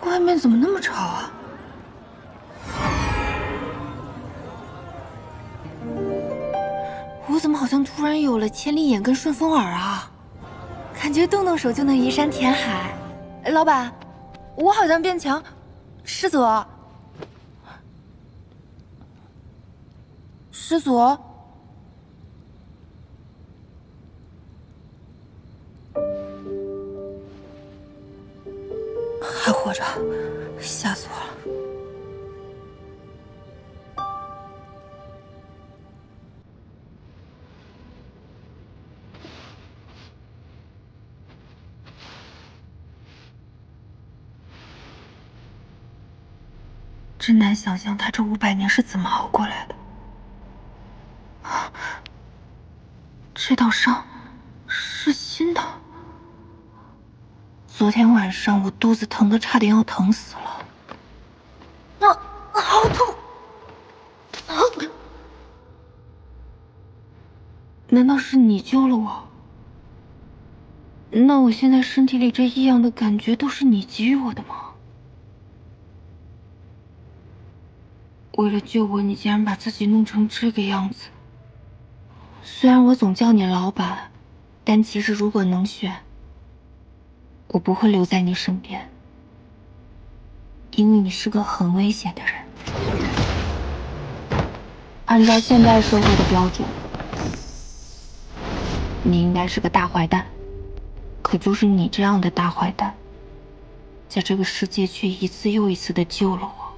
外面怎么那么吵啊？我怎么好像突然有了千里眼跟顺风耳啊？感觉动动手就能移山填海。老板，我好像变强。师祖，师祖。还活着，吓死我了！真难想象他这500年是怎么熬过来的。这道伤是新的。昨天晚上我肚子疼得差点要疼死了，好痛！难道是你救了我？那我现在身体里这异样的感觉都是你给予我的吗？为了救我，你竟然把自己弄成这个样子。虽然我总叫你老板，但其实如果能选，我不会留在你身边，因为你是个很危险的人。按照现代社会的标准，你应该是个大坏蛋。可就是你这样的大坏蛋，在这个世界却一次又一次的救了我。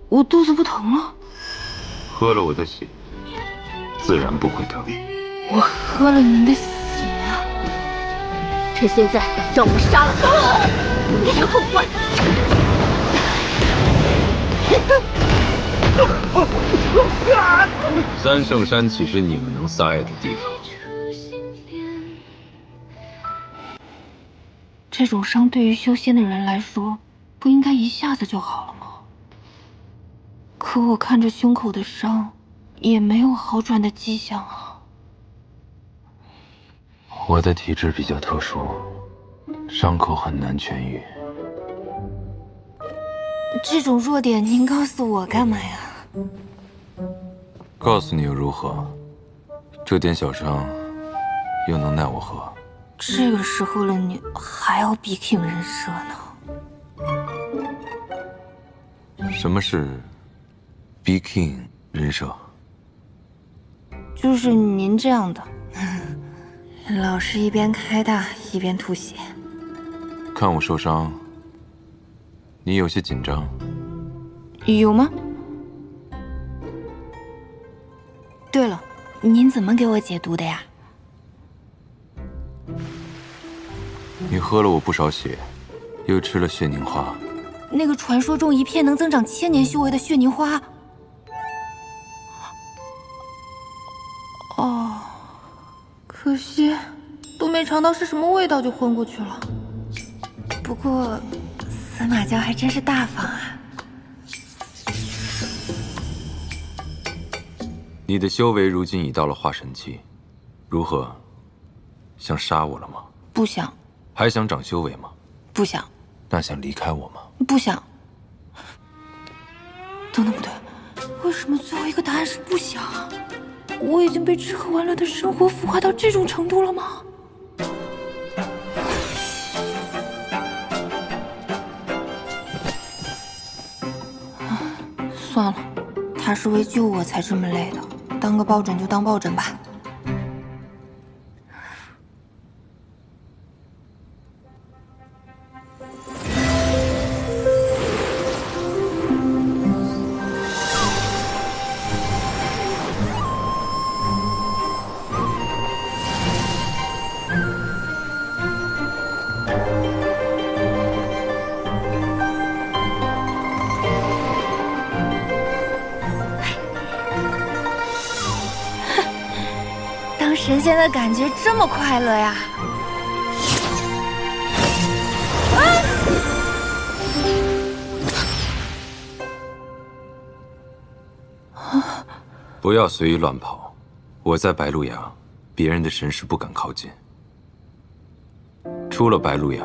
我肚子不疼了，喝了我的血，自然不会疼。我喝了你的血。趁现在，让我们杀了他，不留后患。三圣山岂是你们能撒野的地方？这种伤对于修仙的人来说，不应该一下子就好了吗？可我看着胸口的伤，也没有好转的迹象啊。我的体质比较特殊，伤口很难痊愈。这种弱点您告诉我干嘛呀？告诉你又如何？这点小伤，又能奈我何？这个时候了，你还要比 king 人设呢？什么是 B King 人设？就是您这样的，老是一边开大一边吐血。看我受伤，你有些紧张。有吗？对了，您怎么给我解毒的呀？你喝了我不少血，又吃了血凝花。那个传说中一片能增长1000年修为的血凝花。哦，可惜都没尝到是什么味道就昏过去了。不过司马教还真是大方啊。你的修为如今已到了化神期，如何？想杀我了吗？不想。还想长修为吗？不想。那想离开我吗？不想。等等，不对，为什么最后一个答案是不想？我已经被吃喝玩乐的生活腐化到这种程度了吗？算了，他是为救我才这么累的，当个抱枕就当抱枕吧。神仙的感觉这么快乐呀！不要随意乱跑。我在白鹿崖，别人的神识不敢靠近。出了白鹿崖，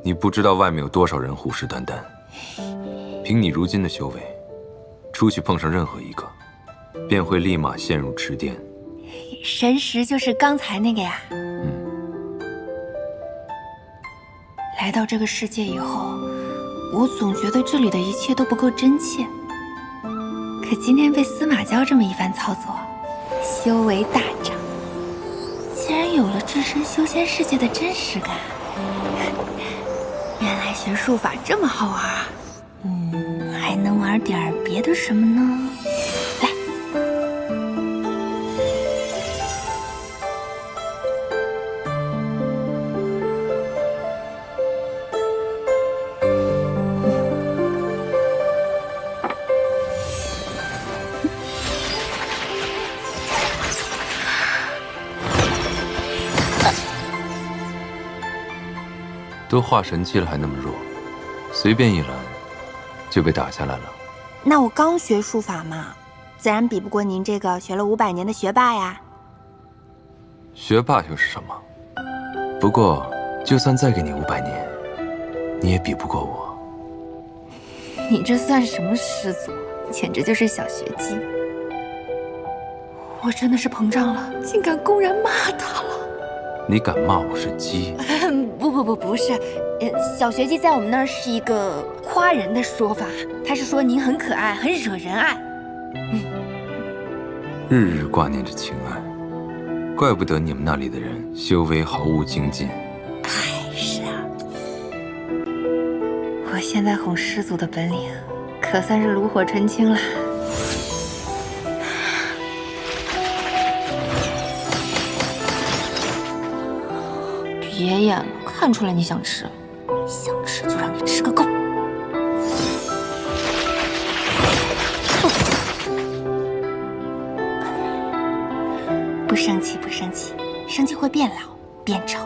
你不知道外面有多少人虎视眈眈。凭你如今的修为，出去碰上任何一个，便会立马陷入池淀。神识就是刚才那个呀。来到这个世界以后，我总觉得这里的一切都不够真切。可今天被司马交这么一番操作，修为大涨，竟然有了置身修仙世界的真实感。原来学术法这么好玩啊！还能玩点别的什么呢？来，都化神期了还那么弱，随便一拦就被打下来了。那我刚学术法嘛，自然比不过您这个学了500年的学霸呀。学霸又是什么？不过就算再给你500年，你也比不过我。你这算什么师祖？简直就是小学鸡！我真的是膨胀了，竟敢公然骂他了。你敢骂我是鸡？不是，小学鸡在我们那儿是一个夸人的说法，他是说您很可爱，很惹人爱。日日挂念着情爱，怪不得你们那里的人修为毫无精进。是啊，我现在哄师祖的本领，可算是炉火纯青了。别演了，看出来你想吃了，想吃就让你吃个够。不生气，不生气，生气会变老变丑。